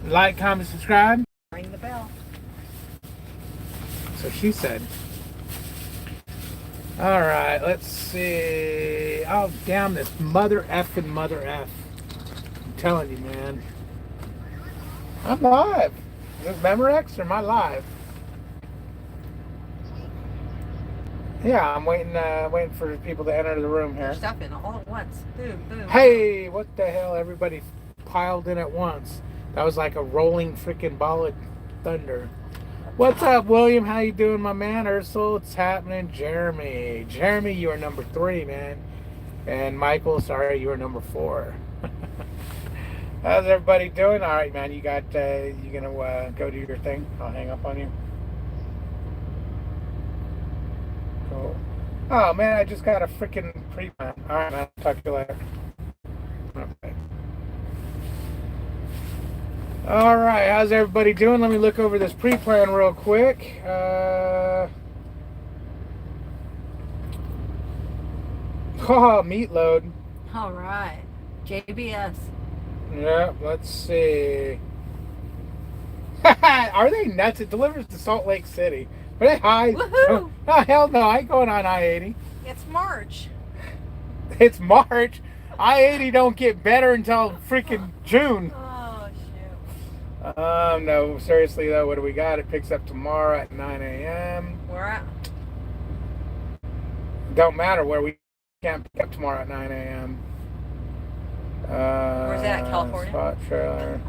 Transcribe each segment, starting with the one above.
Like, comment, subscribe. Ring the bell. So she said. All right, let's see. Oh, damn this mother effing mother F. I'm telling you, man. I'm live. Is this Memorex or am I live? Yeah, I'm waiting for people to enter the room here. Stuff in all at once. Boom, boom. Hey, what the hell? Everybody piled in at once. That was like a rolling freaking ball of thunder. What's up, William? How you doing, my man? Ursula, it's happening. Jeremy, you are number 3, man. And Michael, sorry, you are number 4. How's everybody doing? All right, man. You gonna go do your thing? I'll hang up on you. Cool. Oh man, I just got a freaking pre-plan. All right, man. Talk to you later. Okay. All right, how's everybody doing? Let me look over this pre-plan real quick. Meat load. All right. JBS. Yeah, let's see. Are they nuts? It delivers to Salt Lake City. Are they high? Woohoo! Oh, hell no. I ain't going on I-80. It's March. It's March. I-80 don't get better until freaking June. Oh, shoot. No, seriously, though, what do we got? It picks up tomorrow at 9 a.m. Where at? Don't matter where we can't pick up tomorrow at 9 a.m. Where's that at, California? Spot trailer.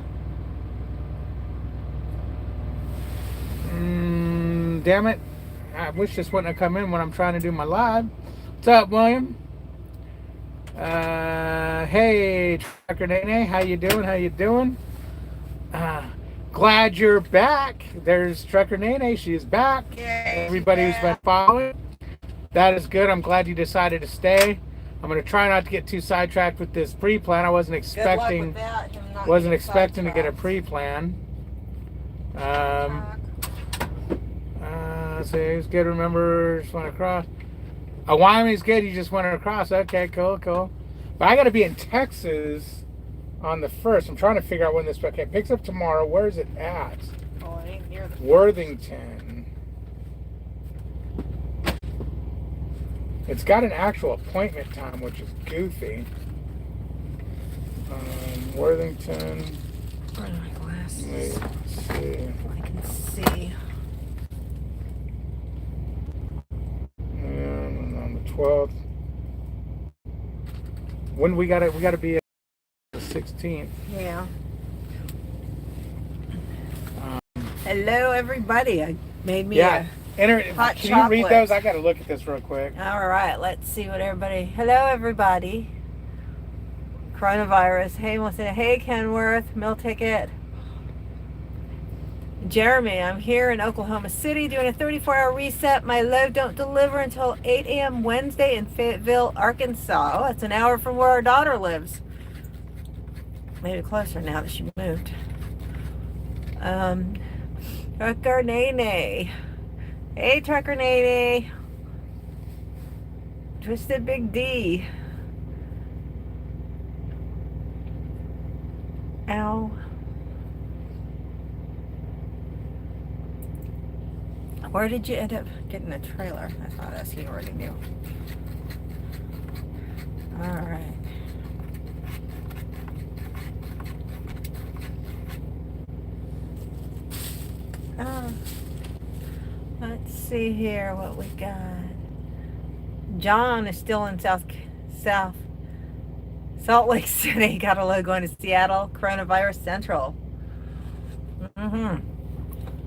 Damn it. I wish this wouldn't have come in when I'm trying to do my live. What's up, William? Hey, Trucker Nene, how you doing? Glad you're back. There's Trucker Nene, she's back. Yay, everybody who's been following, that is good. I'm glad you decided to stay. I'm going to try not to get too sidetracked with this pre-plan. I wasn't expecting to get a pre-plan. So he's good. Remember, just went across. Wyoming's good. You just went across. Okay, cool. But I got to be in Texas on the 1st. I'm trying to figure out when this. Okay, it picks up tomorrow. Where is it at? Oh, it ain't near the Worthington. It's got an actual appointment time, which is goofy. Worthington. Where are my glasses? Let's see. I can see. On the 12th. When we gotta be at the 16th. Yeah. Hello, everybody. I made me a hot Can chocolate. you read those? I gotta look at this real quick. All right, let's see what everybody. Hello, everybody. Coronavirus. Hey, Melissa. Hey, Kenworth. Mill ticket. Jeremy, I'm here in Oklahoma City doing a 34-hour reset. My load don't deliver until 8 a.m. Wednesday in Fayetteville, Arkansas. Oh, that's an hour from where our daughter lives. Maybe closer now that she moved. Trucker Nene. Hey, Trucker Nene. Twisted Big D. Ow. Where did you end up getting a trailer? I thought that's you already knew. Alright. Let's see here what we got. John is still in South Salt Lake City. Got a load going to Seattle. Coronavirus Central.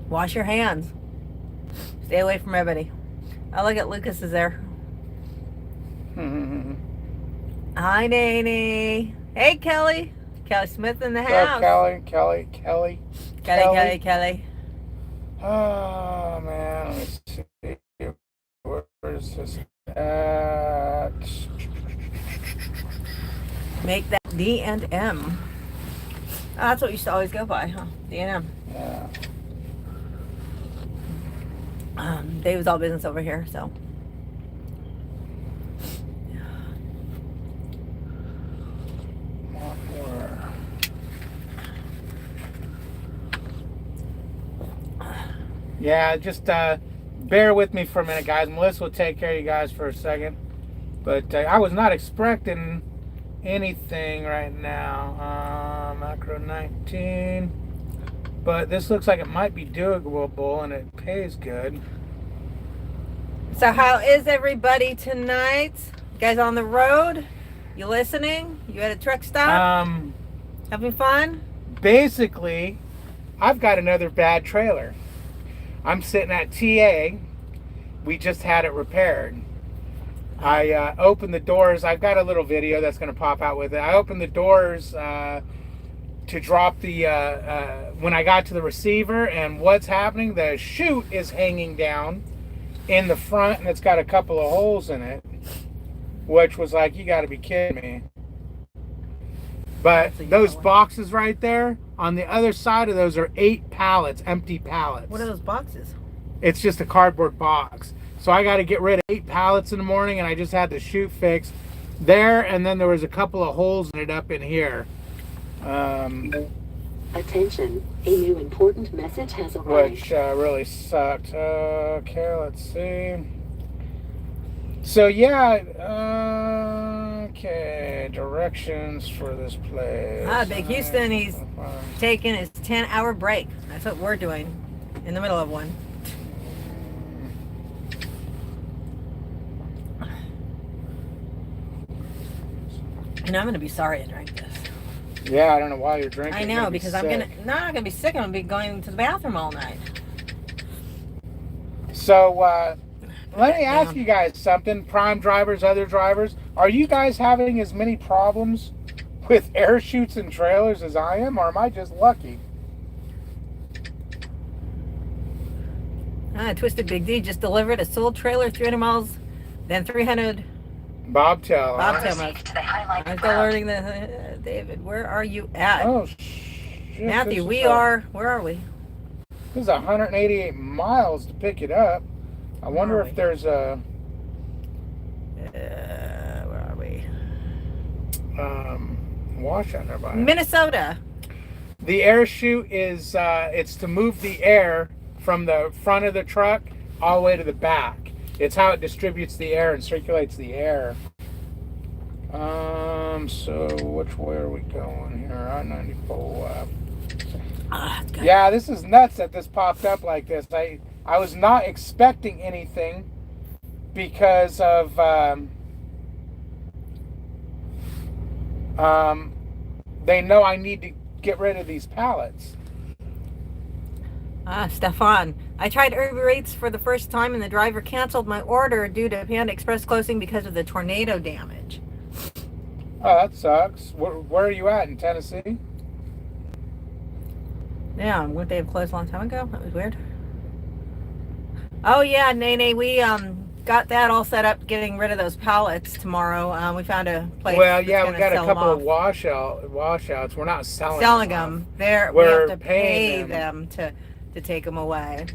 Wash your hands. Stay away from everybody. Oh, look at Lucas is there. Hi, Nene. Hey, Kelly. Kelly Smith in the house. Kelly. Oh, man. Let me see. Where is this at? Make that D and M. Oh, that's what you used to always go by, huh? D and M. Yeah. Dave was all business over here, so. Yeah, just bear with me for a minute, guys. Melissa will take care of you guys for a second. But I was not expecting anything right now. Macro 19. But this looks like it might be doable and it pays good. So how is everybody tonight? You guys on the road? You listening? You at a truck stop? Having fun? Basically, I've got another bad trailer. I'm sitting at TA. We just had it repaired. I opened the doors. I've got a little video that's going to pop out with it. I opened the doors to drop the when I got to the receiver, and what's happening? The chute is hanging down in the front, and it's got a couple of holes in it, which was like, you got to be kidding me. But those boxes right there, on the other side of those are 8 pallets, empty pallets. What are those boxes? It's just a cardboard box. So I got to get rid of 8 pallets in the morning, and I just had the chute fixed there, and then there was a couple of holes in it up in here. Attention, a new important message has arrived. Which really sucked. Okay, let's see. So yeah, okay, directions for this place. Big Houston, he's taking his 10-hour break. That's what we're doing in the middle of one. And I'm going to be sorry I drank this. Yeah, I don't know why you're drinking. I know, because I'm not going to be sick. I'm going to be going to the bathroom all night. So, let me ask you guys something. Prime drivers, other drivers. Are you guys having as many problems with air chutes and trailers as I am, or am I just lucky? Twisted Big D just delivered a sold trailer 300 miles, then 300 Bobtail. miles. I'm still learning the David, where are you at? Oh, shit. Matthew, where are we? This is 188 miles to pick it up. I wonder if there's a... where are we? Washout nearby. Minnesota. The air chute is, it's to move the air from the front of the truck all the way to the back. It's how it distributes the air and circulates the air. So which way are we going here? I-94 left. Yeah, this is nuts that this popped up like this. I was not expecting anything because of they know I need to get rid of these pallets. Stefan, I tried Uber Eats for the first time and the driver canceled my order due to Panda Express closing because of the tornado damage. Oh, that sucks. Where are you at, in Tennessee? Yeah, wouldn't they have closed a long time ago? That was weird. Oh yeah, Nene, we got that all set up, getting rid of those pallets tomorrow. We found a place. Well, yeah, we got a couple of washouts. We're not selling them. We have to pay them to take them away.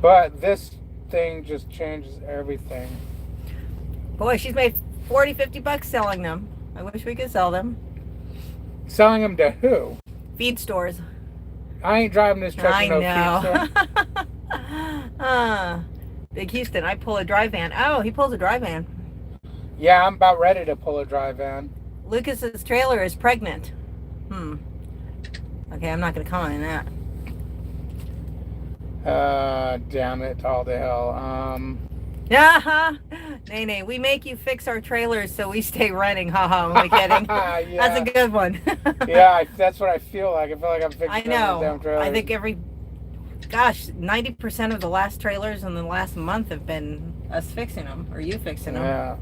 But this thing just changes everything. Boy, she's made $40-50 selling them. I wish we could sell them. Selling them to who? Feed stores. I ain't driving this truck to no feed store. Big Houston, I pull a dry van. Oh, he pulls a dry van. Yeah, I'm about ready to pull a dry van. Lucas's trailer is pregnant. Okay, I'm not going to comment on that. Damn it, all the hell. Nene, we make you fix our trailers so we stay running. Haha, I'm only kidding. Yeah. That's a good one. Yeah, that's what I feel like. I feel like I'm fixing I know. damn trailers. I think 90% of the last trailers in the last month have been us fixing them, or you fixing them. Yeah.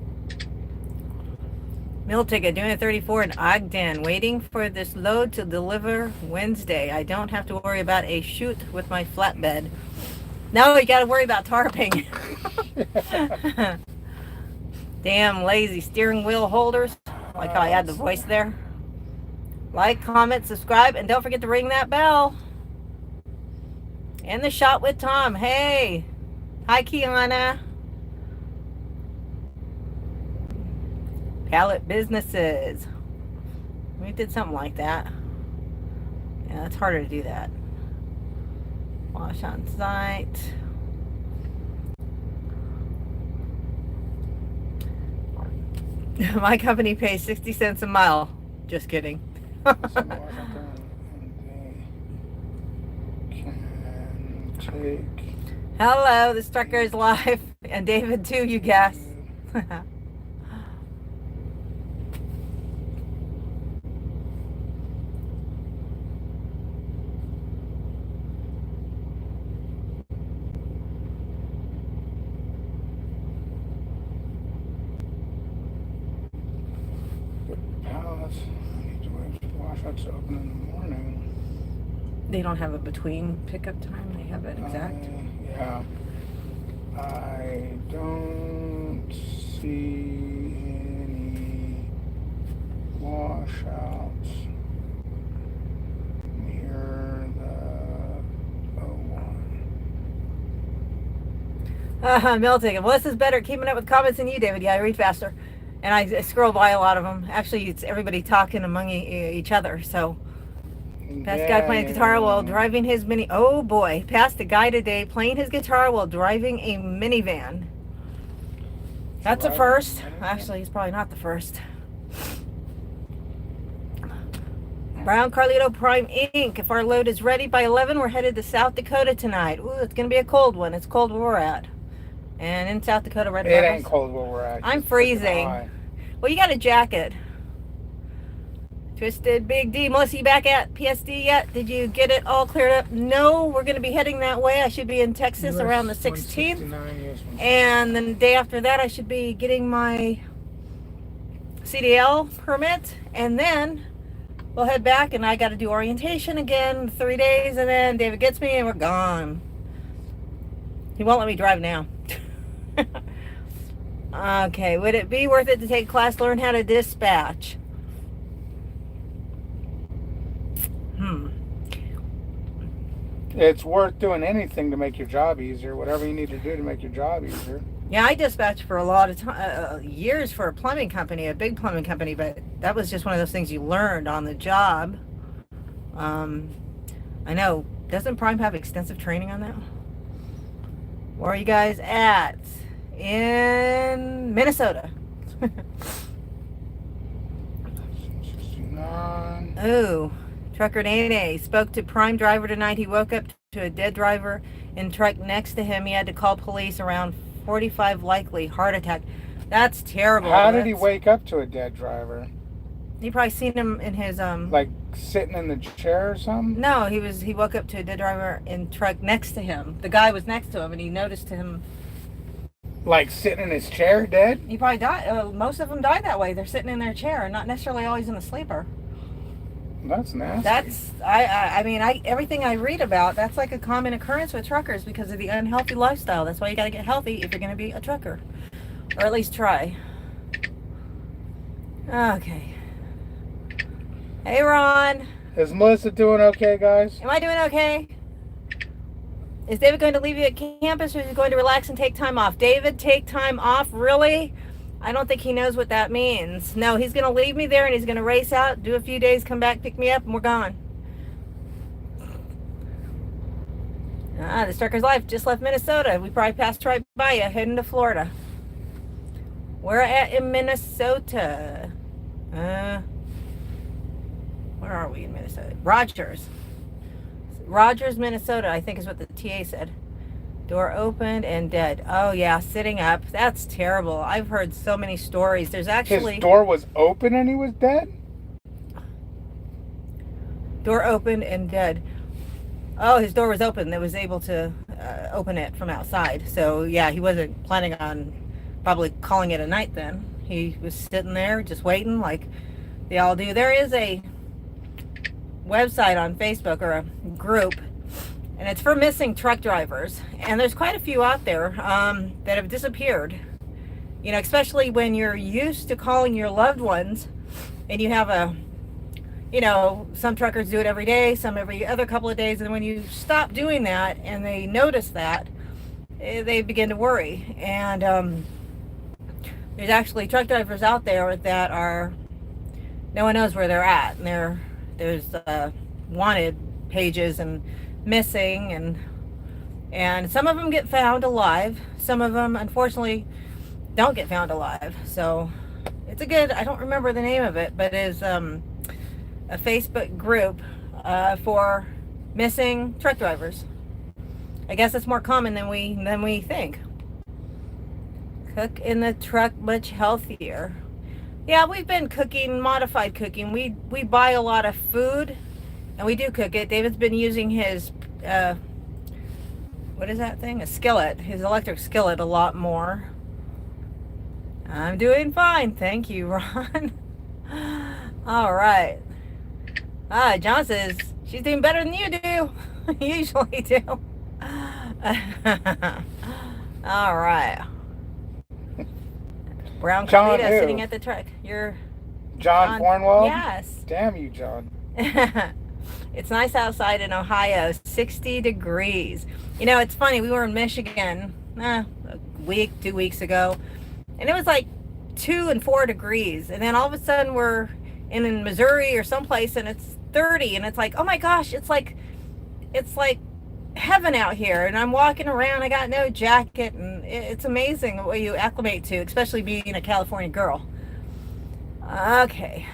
Meal ticket, doing a 34 in Ogden, waiting for this load to deliver Wednesday. I don't have to worry about a chute with my flatbed. No, you got to worry about tarping. Damn lazy steering wheel holders. Like how I had the voice there. Like, comment, subscribe, and don't forget to ring that bell. And the shot with Tom. Hey. Hi, Kiana. Pallet businesses. We did something like that. Yeah, it's harder to do that. Wash on site. My company pays 60 cents a mile. Just kidding. Hello, this trucker is live. And David too, you guess. Washouts open in the morning. They don't have a between pickup time. They have an exact. Yeah. I don't see any washouts near the 01. Melting. Well, this is better keeping up with comments than you, David. Yeah, I read faster. And I scroll by a lot of them. Actually, it's everybody talking among each other. So, past guy playing guitar while driving his mini. Oh boy, passed a guy today playing his guitar while driving a minivan. That's a first. Actually, he's probably not the first. Brown Carlito Prime Inc. If our load is ready by 11, we're headed to South Dakota tonight. Ooh, it's gonna be a cold one. It's cold where we're at. And in South Dakota, right above us. It ain't cold where we're at. I'm freezing. Well, you got a jacket. Twisted Big D. Melissa, you back at PSD yet? Did you get it all cleared up? No, we're going to be heading that way. I should be in Texas around the 16th. And then the day after that, I should be getting my CDL permit. And then we'll head back, and I got to do orientation again, 3 days. And then David gets me, and we're gone. He won't let me drive now. Okay, would it be worth it to take class, learn how to dispatch? It's worth doing anything to make your job easier. Whatever you need to do to make your job easier. Yeah, I dispatched for a lot of years for a plumbing company, a big plumbing company, but that was just one of those things you learned on the job. I know. Doesn't Prime have extensive training on that? Where are you guys at? In Minnesota. Oh, trucker Nene spoke to Prime driver tonight. He woke up to a dead driver in truck next to him. He had to call police around 45, likely heart attack. That's terrible. How did he wake up to a dead driver? You probably seen him in his like sitting in the chair or something? No, he woke up to a dead driver in truck next to him. The guy was next to him and he noticed him like sitting in his chair dead? He probably died. Most of them die that way. They're sitting in their chair, not necessarily always in a sleeper. That's nasty. That's I mean everything I read about, that's like a common occurrence with truckers because of the unhealthy lifestyle. That's why you got to get healthy if you're going to be a trucker, or at least try. Okay. Hey Ron. Is Melissa doing okay, guys? Am I doing okay? Is David going to leave you at campus, or is he going to relax and take time off? David, take time off? Really? I don't think he knows what that means. No, he's going to leave me there and he's going to race out, do a few days, come back, pick me up, and we're gone. The Trucker's Life just left Minnesota. We probably passed right by you, heading to Florida. We're at in Minnesota. Where are we in Minnesota? Rogers, Minnesota, I think is what the TA said. Door opened and dead. Oh yeah, sitting up. That's terrible. I've heard so many stories. There's actually... His door was open and he was dead? Door opened and dead. Oh, his door was open. They was able to open it from outside. So yeah, he wasn't planning on probably calling it a night then. He was sitting there just waiting like they all do. There is a website on Facebook or a group, and it's for missing truck drivers, and there's quite a few out there that have disappeared, you know, especially when you're used to calling your loved ones and you have a, you know, some truckers do it every day, some every other couple of days, and when you stop doing that and they notice that, they begin to worry. And there's actually truck drivers out there that are, no one knows where they're at, and there's wanted pages and missing, and And some of them get found alive. Some of them, unfortunately, don't get found alive. So it's a good, I don't remember the name of it, but it's a Facebook group for missing truck drivers. I guess it's more common than we think. Cook in the truck much healthier. Yeah, we've been cooking, modified cooking. We buy a lot of food and we do cook it. David's been using his what is that thing? A skillet. His electric skillet a lot more. I'm doing fine. Thank you, Ron. All right. John says she's doing better than you do. You usually do. All right. Brown John Calita who? sitting at the truck. You're John Cornwall? Yes. Damn you, John. It's nice outside in Ohio, 60 degrees. You know, it's funny, we were in Michigan a week, 2 weeks ago, and it was like 2 and 4 degrees. And then all of a sudden we're in Missouri or someplace and it's 30, and it's like, oh my gosh, it's like heaven out here. And I'm walking around, I got no jacket, and it's amazing what you acclimate to, especially being a California girl. Okay.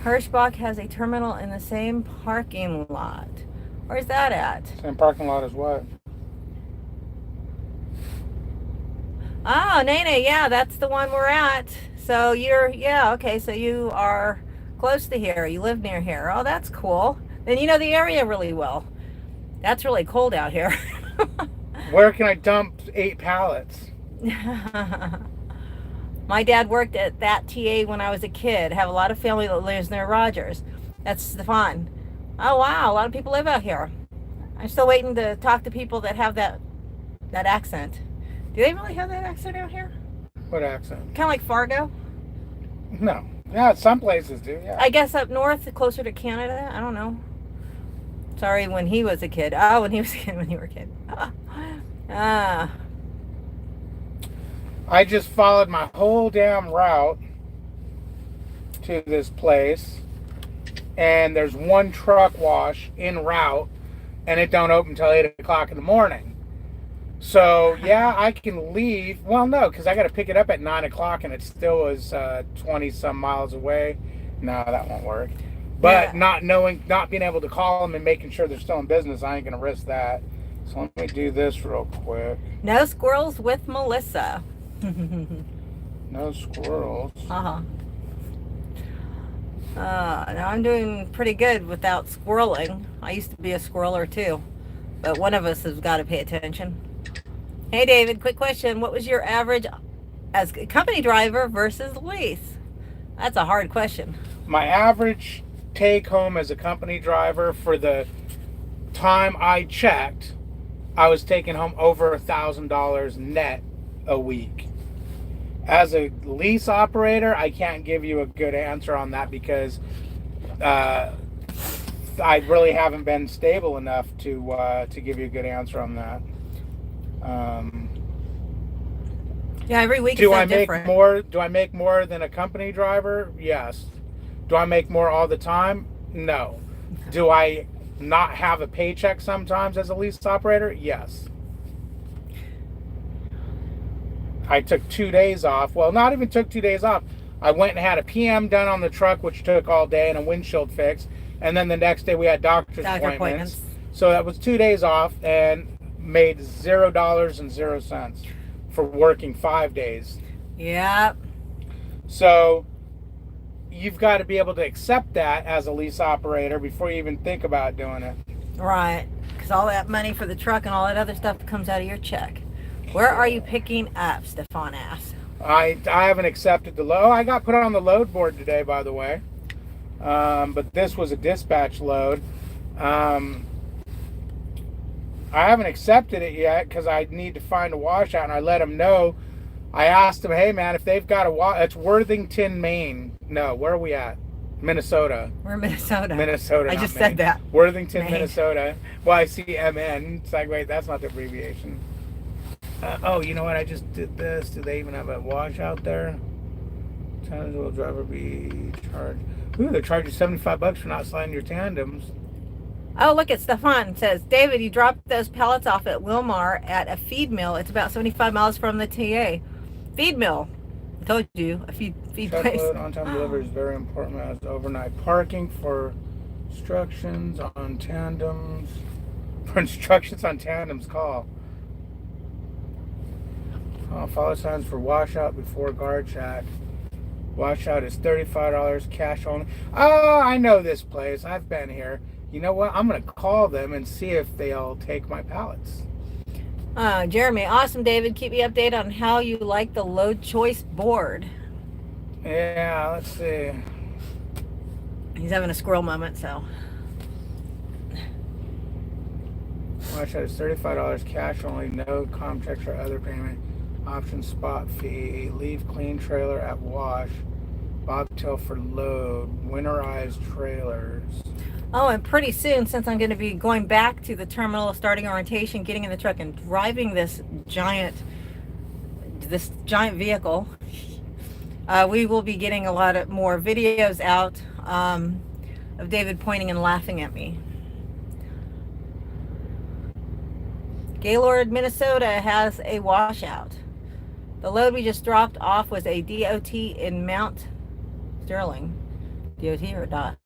Hirschbach has a terminal in the same parking lot. Where's that at? Same parking lot as what? Oh, Nene, yeah, that's the one we're at. So okay, so you are close to here. You live near here. Oh, that's cool. Then you know the area really well. That's really cold out here. Where can I dump 8 pallets? My dad worked at that TA when I was a kid. Have a lot of family that lives near Rogers. That's Stefan. Oh wow, a lot of people live out here. I'm still waiting to talk to people that have that accent. Do they really have that accent out here? What accent? Kind of like Fargo? No. Yeah, some places do, yeah. I guess up north, closer to Canada. I don't know. Sorry, when he was a kid. Oh, when he was a kid, when you were a kid. I just followed my whole damn route to this place, and there's one truck wash en route, and it don't open until 8 o'clock in the morning. So yeah, I can leave. Well, no, because I got to pick it up at 9 o'clock, and it still is 20 some miles away. No, that won't work. But Yeah. not being able to call them and making sure they're still in business, I ain't gonna risk that. So let me do this real quick. No squirrels with Melissa. No squirrels. Now I'm doing pretty good without squirreling. I used to be a squirreler too, but one of us has got to pay attention. Hey David, quick question. What was your average as a company driver versus lease? That's a hard question. My average take home as a company driver for the time I checked, I was taking home over $1,000 net a week. As a lease operator, I can't give you a good answer on that because I really haven't been stable enough to give you a good answer on that. Yeah, every week Do is I so make different. more? Do I make more than a company driver? Yes. Do I make more all the time? No. Do I not have a paycheck sometimes as a lease operator? Yes. I took 2 days off. Well, not even took 2 days off. I went and had a PM done on the truck, which took all day, and a windshield fix. And then the next day we had doctor's appointments. So that was 2 days off and made $0.00 for working 5 days. Yep. So you've got to be able to accept that as a lease operator before you even think about doing it. Right. Because all that money for the truck and all that other stuff comes out of your check. Where are you picking up? Stefan asked. I haven't accepted the load. I got put on the load board today, by the way. But this was a dispatch load. I haven't accepted it yet because I need to find a washout, and I let them know. I asked them, hey man, if they've got a it's Worthington, Maine. No, where are we at? Minnesota. We're in Minnesota. Minnesota. I not just Maine. said that. Worthington, Maine. Minnesota. Well, I see MN. It's like, wait, that's not the abbreviation. Oh, you know what? I just did this. Do they even have a washout there? Tandems will driver be charged? Ooh, they're charging $75 for not sliding your tandems. Oh, look at Stefan. It says, David, you dropped those pallets off at Wilmar at a feed mill. It's about 75 miles from the TA. Feed mill. I told you, a feed place. Truckload on-time delivery is very important as overnight parking for instructions on tandems. For instructions on tandems, call. Follow signs for washout before guard shack. Washout is $35, cash only. Oh, I know this place. I've been here. You know what? I'm going to call them and see if they'll take my pallets. Jeremy, awesome, David. Keep me updated on how you like the load choice board. Yeah, let's see. He's having a squirrel moment, so. Washout is $35, cash only, no com checks or other payment option, spot fee, leave clean trailer at wash, bobtail for load, winterized trailers. Oh, and pretty soon, since I'm going to be going back to the terminal, starting orientation, getting in the truck and driving this giant vehicle, we will be getting a lot more videos out of David pointing and laughing at me. Gaylord, Minnesota has a washout. The load we just dropped off was a DOT in Mount Sterling. DOT or DOT?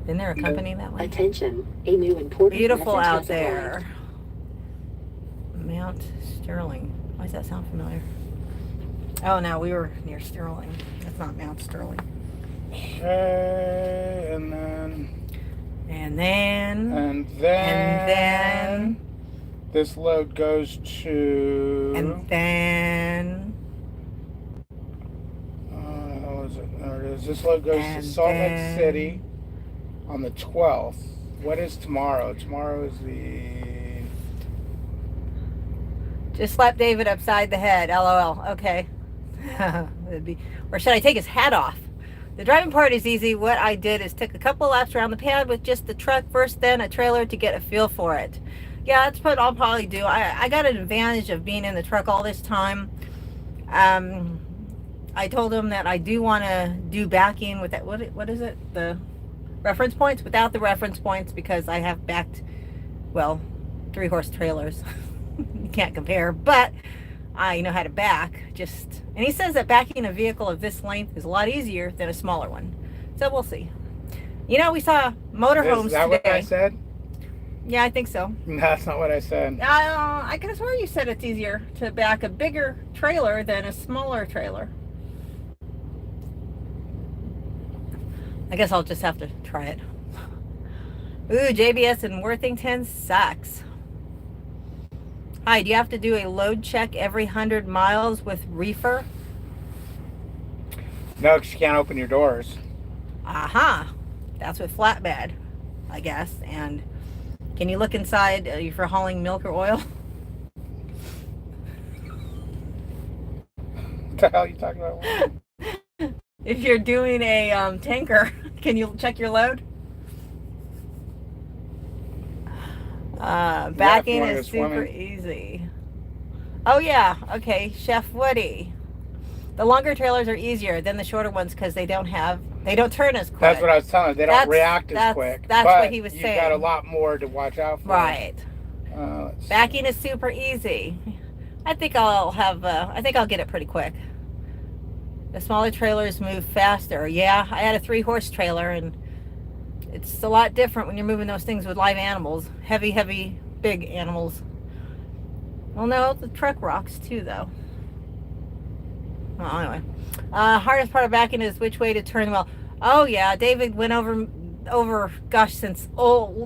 Isn't there a company that way? Attention, a new important Beautiful message out has there. arrived. Mount Sterling. Why does that sound familiar? Oh no, we were near Sterling. That's not Mount Sterling. Okay, And then this load goes to. And then. How is it? There it is. This load goes to And Salt Lake then- City on the 12th. What is tomorrow? Tomorrow is the. Just slap David upside the head. LOL. Okay. Or should I take his hat off? The driving part is easy. What I did is took a couple laps around the pad with just the truck first, then a trailer to get a feel for it. Yeah, that's what I'll probably do. I got an advantage of being in the truck all this time. I told him that I do want to do backing with that. What is it? The reference points? Without the reference points, because I have backed, well, 3-horse trailers. You can't compare, but I know how to back. And he says that backing a vehicle of this length is a lot easier than a smaller one. So we'll see. You know, we saw motorhomes Is that today. what I said? Yeah, I think so. No, that's not what I said. I could have sworn you said it's easier to back a bigger trailer than a smaller trailer. I guess I'll just have to try it. Ooh, JBS in Worthington sucks. Hi, do you have to do a load check every 100 miles with reefer? No, because you can't open your doors. Aha. That's with flatbed, I guess. And can you look inside if you're hauling milk or oil? What the hell are you talking about? If you're doing a tanker, can you check your load? Backing wanna is go super swimming. easy. Oh yeah, okay, Chef Woody. The longer trailers are easier than the shorter ones because they don't turn as quick. That's what I was telling you. They don't react as quick. That's but what he was you've saying. got a lot more to watch out for. Right. Let's see. Backing is super easy. I think I'll get it pretty quick. The smaller trailers move faster. Yeah, I had a 3-horse trailer, and it's a lot different when you're moving those things with live animals. Heavy, big animals. Well, no, the truck rocks too, though. Well, anyway. Hardest part of backing is which way to turn the wheel. Oh, yeah, David went over, gosh, since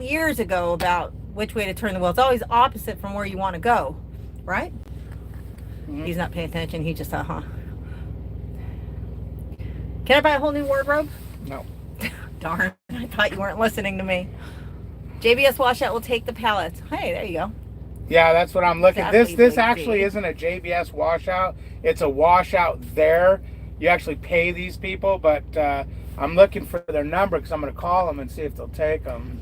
years ago about which way to turn the wheel. It's always opposite from where you want to go, right? Mhm. He's not paying attention. He just, Can I buy a whole new wardrobe? No. Darn, I thought you weren't listening to me. JBS washout will take the pallets. Hey, there you go. Yeah, that's what I'm looking. Exactly, This baby. actually isn't a JBS washout. It's a washout there. You actually pay these people, but I'm looking for their number because I'm going to call them and see if they'll take them.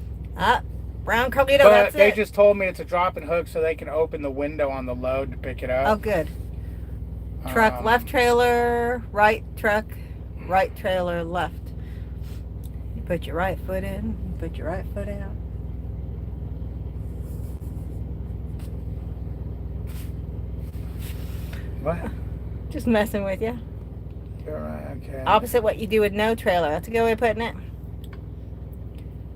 Brown Carlito, But that's they it. just told me it's a drop and hook so they can open the window on the load to pick it Oh, up. good. Truck, Um, left trailer, right truck, right trailer, left. You put your right foot in, you put your right foot out. What? Just messing with you. You're right. Okay. Opposite what you do with no trailer. That's a good way of putting it.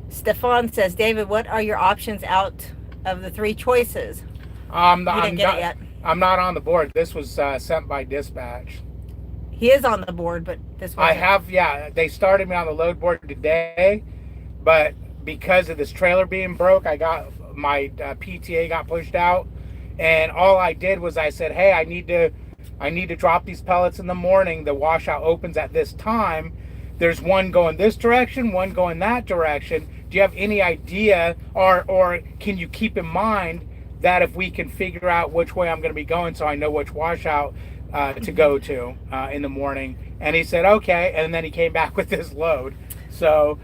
Stefan says, David, what are your options out of the 3 choices? He didn't get it yet. I'm not on the board. This was sent by dispatch. He is on the board, but this one. I have, yeah. They started me on the load board today, but because of this trailer being broke, I got my PTA got pushed out, and all I did was I said, hey, I need to drop these pellets in the morning. The washout opens at this time. There's one going this direction, one going that direction. Do you have any idea, or can you keep in mind that if we can figure out which way I'm going to be going, so I know which washout to go to in the morning? And he said, okay, and then he came back with this load. So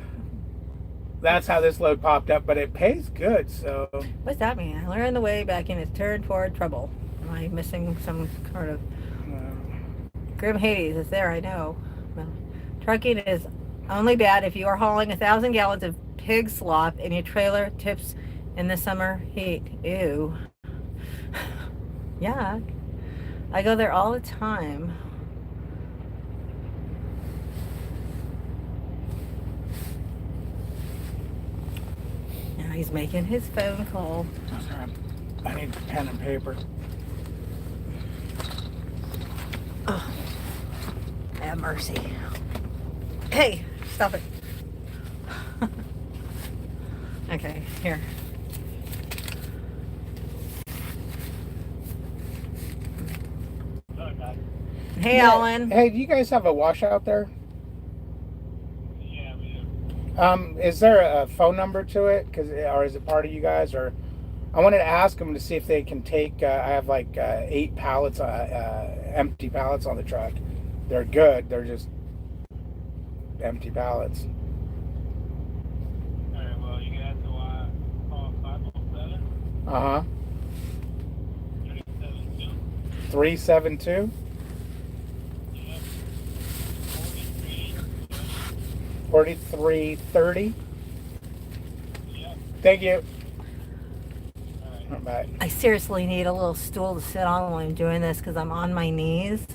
that's how this load popped up, but it pays good. So what's that mean? I learned the way back in is turned toward trouble. Am I missing some kind of Grim Hades is there? I know. Well, trucking is only bad if you are hauling 1,000 gallons of pig slop and your trailer tips in the summer heat. Ew. Yeah, I go there all the time. Now he's making his phone call. I need pen and paper. Oh, have mercy. Hey, stop it. Okay, here. Hey, Yeah. Alan. Hey, do you guys have a washout there? Yeah, we do. Is there a phone number to it? Or is it part of you guys? Or I wanted to ask them to see if they can take. I have like 8 pallets, empty pallets on the truck. They're good. They're just empty pallets. Alright, well, you have to call 507 Uh huh. 372. 372 Yep. 43. 4330. Yep. Thank you. Alright. Bye. I seriously need a little stool to sit on while I'm doing this because I'm on my knees.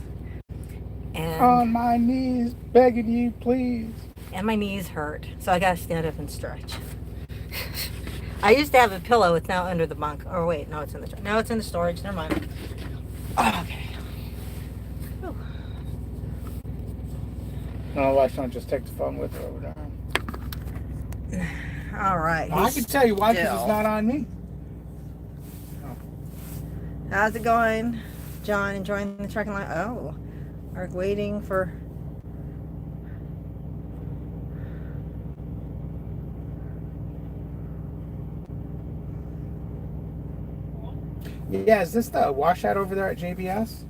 And, On my knees, begging you, please. and my knees hurt. So I got to stand up and stretch. I used to have a pillow. It's now under the bunk. Oh, wait. No, it's in the... No, it's in the storage. Never mind. Oh, okay. Whew. No, why don't just take the phone with her over there? All right. I can tell you why, because it's still- not on me. How's it going, John? Enjoying the trucking line? Oh, are waiting for. Yeah, is this the washout over there at JBS?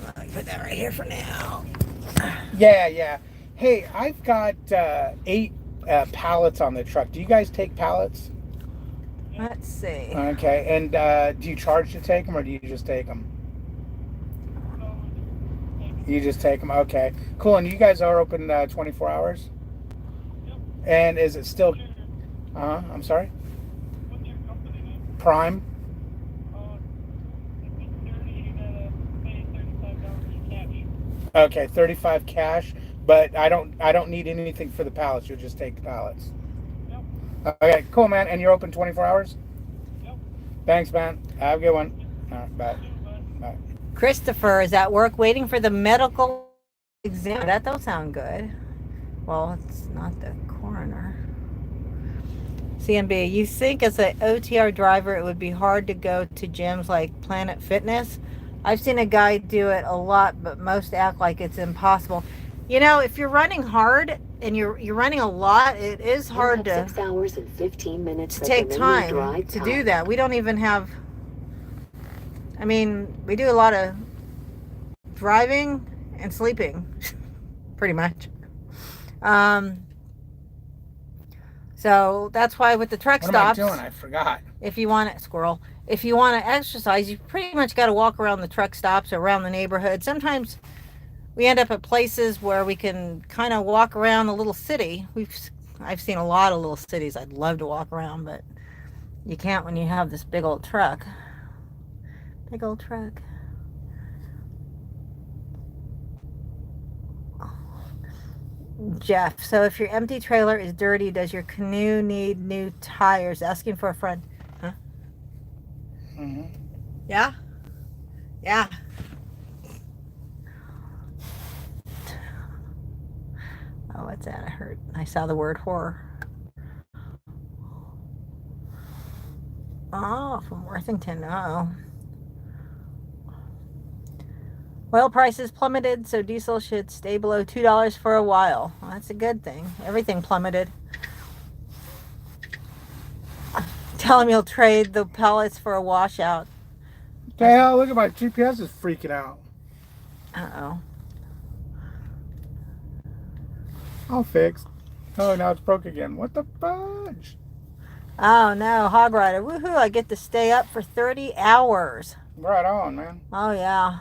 Let me put that right here for now. Yeah. Hey, I've got 8 pallets on the truck. Do you guys take pallets? Let's see. Okay, and do you charge to take them, or do you just take them? You just take them. Okay, cool. And you guys are open 24 hours? Yep. And is it still? I'm sorry. What's your company name? Prime. If it's 30, you gotta pay $35 cash. Okay, 35 cash. But I don't need anything for the pallets. You'll just take the pallets. Yep. Okay, cool, man. And you're open 24 hours? Yep. Thanks, man. Have a good one. All right, bye. Bye. Christopher is at work waiting for the medical exam. That don't sound good. Well, it's not the coroner. CMB, you think as an OTR driver it would be hard to go to gyms like Planet Fitness? I've seen a guy do it a lot, but most act like it's impossible. You know, if you're running hard and you're running a lot, it is hard You have to 6 hours and 15 minutes to of take remaining time drive to time. do that. We don't even have. I mean, we do a lot of driving and sleeping, pretty much. So that's why with the truck What stops, am I doing? I forgot. if you want to squirrel, if you want to exercise, you pretty much got to walk around the truck stops or around the neighborhood. Sometimes we end up at places where we can kind of walk around the little city. I've seen a lot of little cities I'd love to walk around, but you can't when you have this big old truck. Big old truck. Jeff, so if your empty trailer is dirty, does your canoe need new tires? Asking for a friend. Huh? Mm-hmm. Yeah? Yeah. Oh, what's that? I saw the word horror. Oh, from Worthington. Oh. Oil prices plummeted, so diesel should stay below $2 for a while. Well, that's a good thing. Everything plummeted. Tell him you'll trade the pellets for a washout. The hell, look at my GPS is freaking out. Uh-oh. All fixed. Oh, now it's broke again. What the fudge? Oh, no. Hog Rider. Woohoo. I get to stay up for 30 hours. Right on, man. Oh, yeah.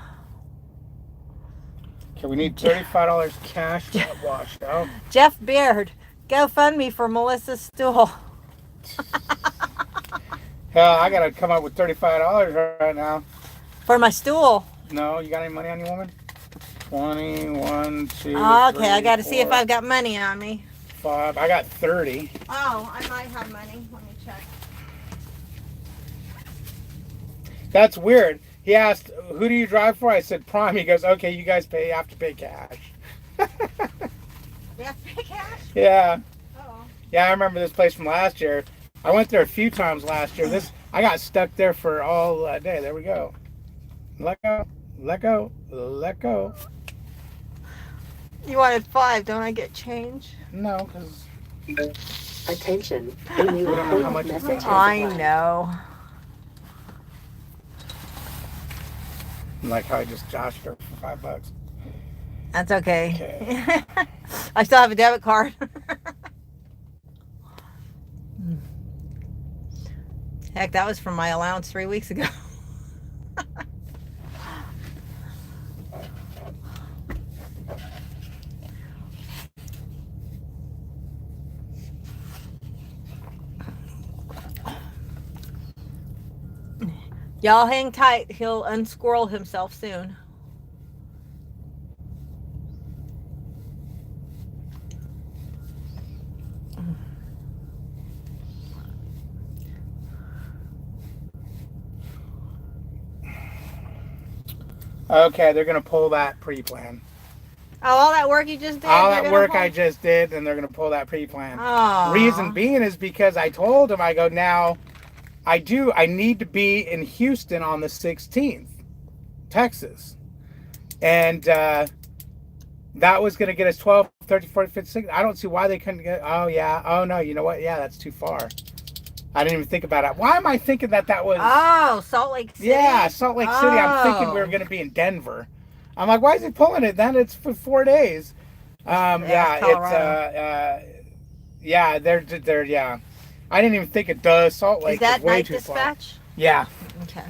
Okay, we need $35 cash for that washout. Jeff Beard. GoFundMe for Melissa's stool. Hell, I gotta come up with $35 right now. For my stool. No, you got any money on you, woman? 21, 2, Okay, I got to 3, see if 4, I've got money on me. 5. I got 30. Oh, I might have money. Let me check. That's weird. He asked, "Who do you drive for?" I said, "Prime." He goes, "Okay, you guys have to pay cash." You have to pay cash? Yeah. Oh. Yeah, I remember this place from last year. I went there a few times last year. I got stuck there for all day. There we go. Let go. Let go. Let go. You wanted 5. Don't I get change? No, because Attention. A new We don't know how important much it's message has I arrived. know. like how I just joshed her for $5. That's okay. Okay. I still have a debit card. Heck, that was from my allowance 3 weeks ago. Y'all hang tight. He'll unsquirrel himself soon. Okay, they're gonna pull that pre-plan. Oh, all that work you just did? All they're that gonna work pull- I just did, and they're gonna pull that pre-plan. Aw. Reason being is because I told him, I go, now, I need to be in Houston on the 16th, Texas. And that was going to get us 12, 13, 14, 15, 16. I don't see why they couldn't get, oh yeah, oh no, you know what? Yeah, that's too far. I didn't even think about it. Why am I thinking that was... Oh, Salt Lake City? Yeah, Salt Lake City. I'm thinking we were Oh. going to be in Denver. I'm like, why is he pulling it? Then it's for 4 days. Yeah, Colorado. yeah, they're yeah. I didn't even think it does. Salt Lake Is that is way night too far. dispatch? Yeah. Okay.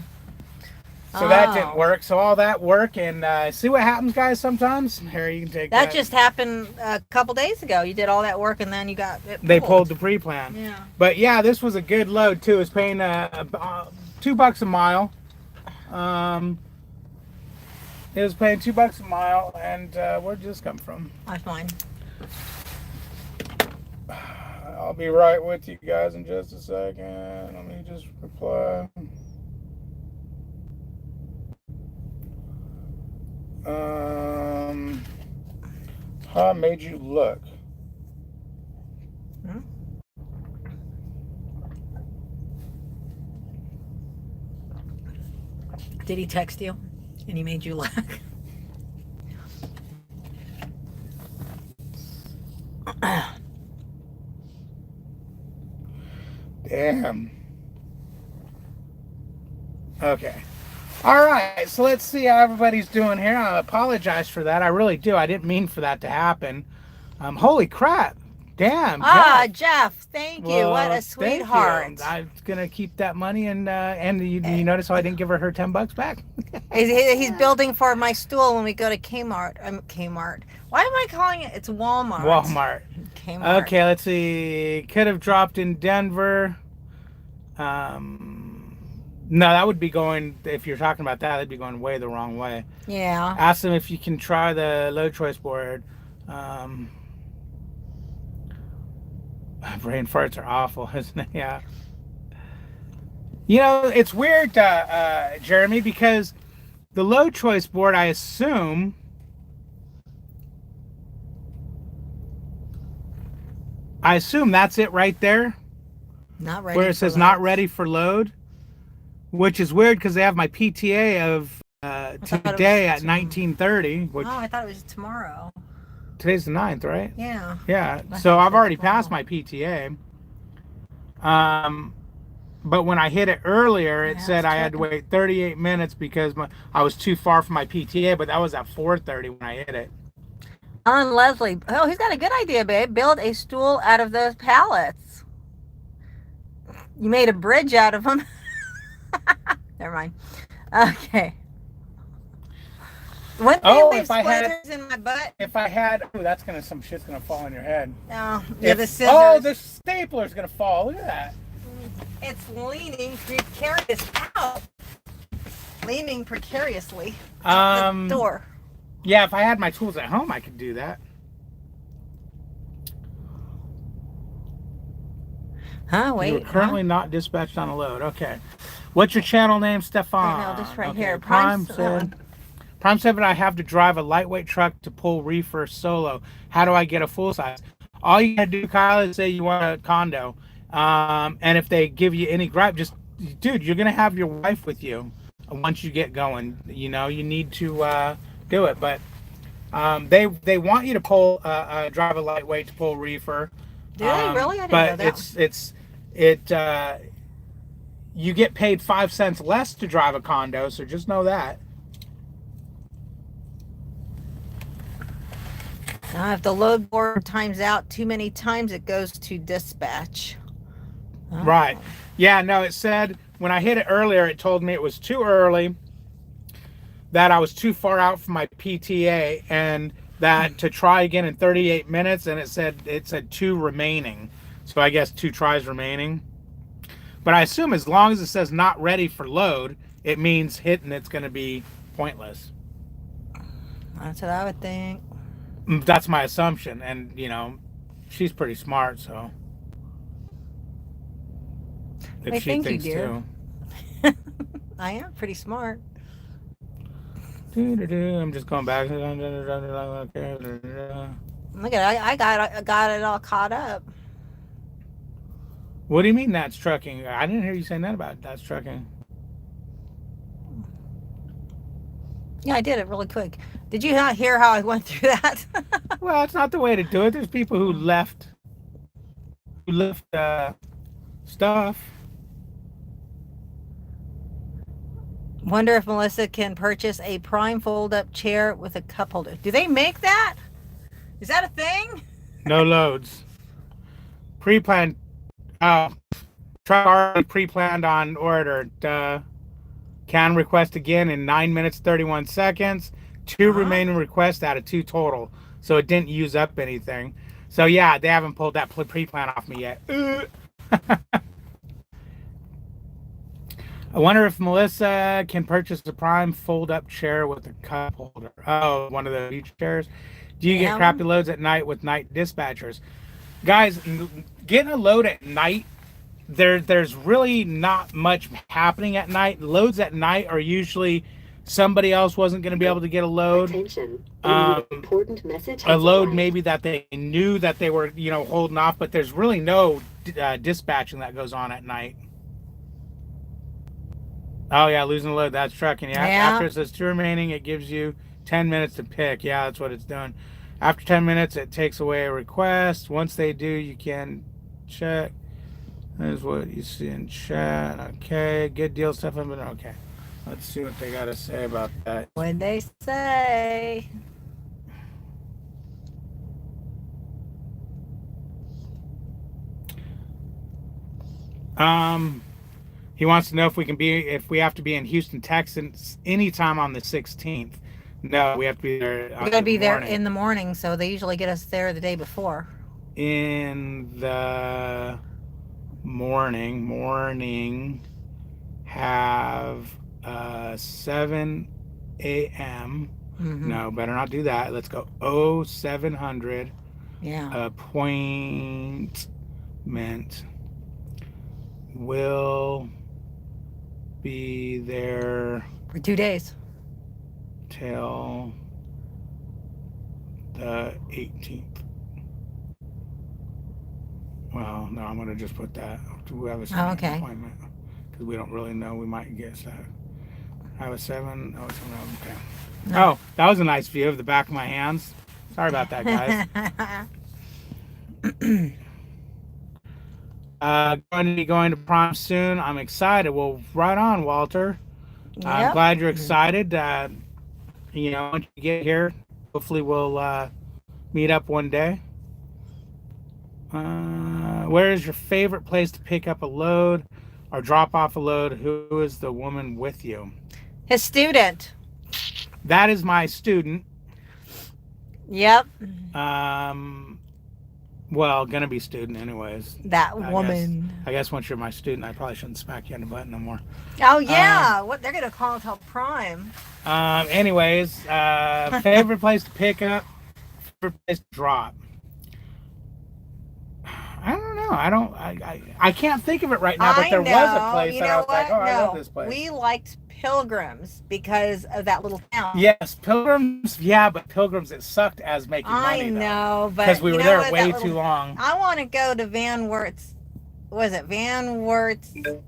So that Oh. didn't work. So all that work, and see what happens, guys. Sometimes here you can take That just happened a couple days ago. You did all that work and then you got it They pulled the pre-plan. Yeah. But yeah, this was a good load too. It's paying $2 a mile. It was paying $2 a mile, and where'd this come from? That's mine. I'll be right with you guys in just a second. Let me just reply. How I made you look? Hmm? Did he text you? And he made you laugh? Damn. Okay. All right. So let's see how everybody's doing here. I apologize for that. I really do. I didn't mean for that to happen. Holy crap. Damn. Ah, Jeff. Jeff, thank you. Well, What a thank you. sweetheart. I'm gonna keep that money, and you notice how I didn't give her $10 back? He's building for my stool when we go to Kmart. Kmart. Why am I calling it? It's Walmart. Walmart. Kmart. Okay, let's see. Could have dropped in Denver. No, that would be going, if you're talking about that, that'd be going way the wrong way. Yeah. Ask them if you can try the low choice board. Brain farts are awful, isn't it? Yeah. You know, it's weird, Jeremy, because the load choice board, I assume that's it right there, Not ready. where it for says not loads. ready for load, which is weird because they have my PTA of thought it was today at tomorrow. 19:30, which Oh, I thought it was tomorrow. today's the 9th, right? Yeah. Yeah. I So thought I've it already was passed tomorrow. my PTA. But when I hit it earlier, it Yeah, said it's I had to tripping. wait 38 minutes because I was too far from my PTA, but that was at 4:30 when I hit it. Alan Leslie. Oh, he's got a good idea, babe. Build a stool out of those pallets. You made a bridge out of them. Never mind. Okay. One thing Oh, leave if I had, splinters in my butt. oh, that's gonna, some shit's gonna fall on your head. Oh, yeah, the scissors. Oh, the stapler's gonna fall. Look at that. It's leaning precarious. Ow! Leaning precariously. Um, Out the door. Yeah, if I had my tools at home, I could do that. Huh? Wait. You are currently not dispatched on a load. Okay. What's your channel name, Stefan? No, this right Okay, here. Prime That said. one. Prime said, I have to drive a lightweight truck to pull reefer solo. How do I get a full size? All you gotta do, Kyle, is say you want a condo. And if they give you any gripe, just, dude, you're gonna have your wife with you once you get going. You know, you need to do it. But they want you to pull drive a lightweight to pull reefer. Do they really? I didn't But know that. you get paid 5 cents less to drive a condo, so just know that. Now, if the load board times out too many times, it goes to dispatch. Oh. Right. Yeah, no, it said when I hit it earlier, it told me it was too early, that I was too far out from my PTA, and that to try again in 38 minutes, and it said 2 remaining. So I guess 2 tries remaining. But I assume as long as it says not ready for load, it means hitting it's going to be pointless. That's what I would think. That's my assumption, and you know, she's pretty smart, so if I she think you thinks do. too. I am pretty smart. I'm just going back. Look at it. I got it all caught up. What do you mean that's trucking? I didn't hear you saying that about that's trucking. Yeah, I did it really quick. Did you not hear how I went through that? Well, it's not the way to do it. There's people who left stuff. Wonder if Melissa can purchase a prime fold-up chair with a cup holder. Do they make that? Is that a thing? No loads. Pre-planned. Truck already pre-planned on order. Can request again in 9 minutes 31 seconds. 2 remaining requests out of 2 total, so it didn't use up anything. So yeah, they haven't pulled that pre-plan off me yet. I wonder if Melissa can purchase a prime fold-up chair with a cup holder. Oh, one of the beach chairs. Do you get crappy loads at night with night dispatchers? Guys, getting a load at night, there's really not much happening at night. Loads at night are usually somebody else wasn't going to be able to get a load. Attention. Important message A has load arrived. maybe that they knew that they were, holding off, but there's really no dispatching that goes on at night. Oh yeah, losing a load, that's trucking. Yeah. After it says 2 remaining, it gives you 10 minutes to pick. Yeah, that's what it's doing. After 10 minutes, it takes away a request. Once they do, you can check. That's what you see in chat. Okay, good deal stuff. Okay, let's see what they got to say about that. What'd they say? He wants to know if we have to be in Houston, Texas anytime on the 16th. No, we have to be there. We gotta be there in the morning, so they usually get us there the day before. In the morning have 7 a.m. No, better not do that. Let's go 0700 Yeah. point Mint. Will be there For 2 days. till the 18th. Well, no, I'm going to just put that. We have a 7 okay. appointment because we don't really know. We might get that. I have a 7. Oh, it's okay. No. Oh, that was a nice view of the back of my hands. Sorry about that, guys. Going to be going to prom soon. I'm excited. Well, right on, Walter. I'm Yep. glad you're excited. You know, once you get here, hopefully we'll meet up one day. Where is your favorite place to pick up a load or drop off a load? Who is the woman with you? His student. That is my student. Yep. Well, gonna be student anyways. That woman. I guess once you're my student, I probably shouldn't smack you in the butt no more. Oh yeah. What they're gonna call it till prime. Anyways, favorite place to pick up, favorite place to drop. I don't know. I can't think of it right now, but there was a place You that know I was like, oh, what? I love this place. We liked Pilgrims because of that little town. Yes, Pilgrims. Yeah, but Pilgrims, it sucked as making money. I know, but because we you were know there what? way That too little- long. I want to go to Van Wertz. Was it Van Wertz, Attention,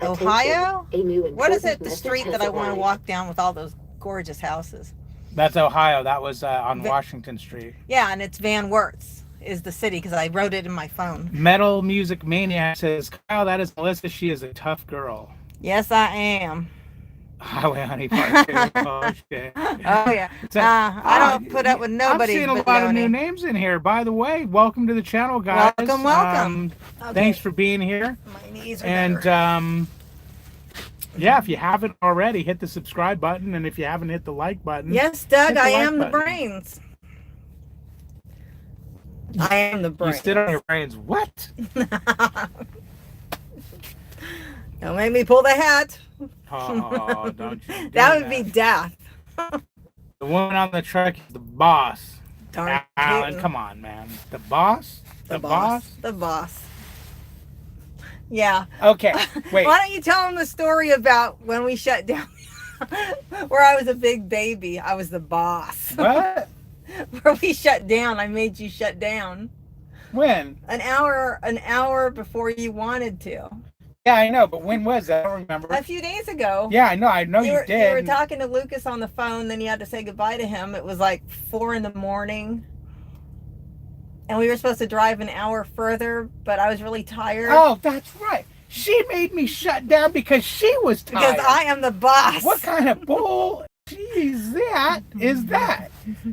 Ohio? a new What is important it? The message street has that I want to arrived. walk down with all those gorgeous houses. That's Ohio. That was on Va- Washington Street. Yeah, and it's Van Wertz is the city because I wrote it in my phone. Metal Music Maniac says, Kyle, that is Melissa. She is a tough girl. Yes, I am. Highway Honey Part 2. Oh, shit. Oh yeah. So- I don't put up with nobody. I'm seeing a but lot of new Noni. names in here. By the way, welcome to the channel, guys. Welcome. Okay. Thanks for being here. My knees are And better. yeah, if you haven't already, hit the subscribe button, and if you haven't hit the like button, Yes, Doug, hit the I like am the button. brains. I am the You brains. stood on your brains. What? Don't make me pull the hat. Oh, don't you? Do That would be death. the woman on the truck is the boss. Darn Alan, tootin'. come on, man. The boss. The boss. The boss. Yeah. Okay. Wait. Why don't you tell them the story about when we shut down? Where I was a big baby. I was the boss. What? Where we shut down. I made you shut down. When? An hour before you wanted to. Yeah, I know, but when was that? I don't remember. A few days ago. Yeah, I know you did. You were talking to Lucas on the phone, then you had to say goodbye to him. It was like 4 a.m. And we were supposed to drive an hour further, but I was really tired. Oh, that's right. She made me shut down because she was tired. Because I am the boss. What kind of bull is that?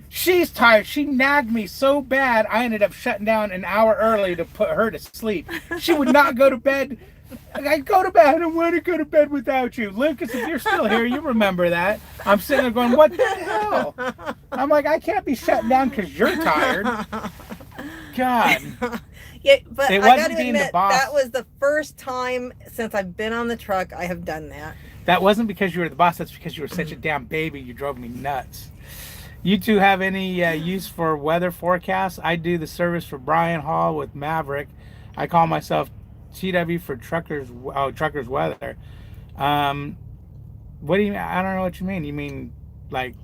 She's tired. She nagged me so bad, I ended up shutting down an hour early to put her to sleep. She would not go to bed. I go to bed. I don't want to go to bed without you. Lucas, if you're still here, you remember that. I'm sitting there going, what the hell? I'm like, I can't be shut down because you're tired. God. Yeah, but It I wasn't got to being the admit, boss. that was the first time since I've been on the truck I have done that. That wasn't because you were the boss. That's because you were such a damn baby. You drove me nuts. You two have any use for weather forecasts? I do the service for Brian Hall with Maverick. I call myself TW for truckers weather. What do you mean? I don't know what you mean. You mean like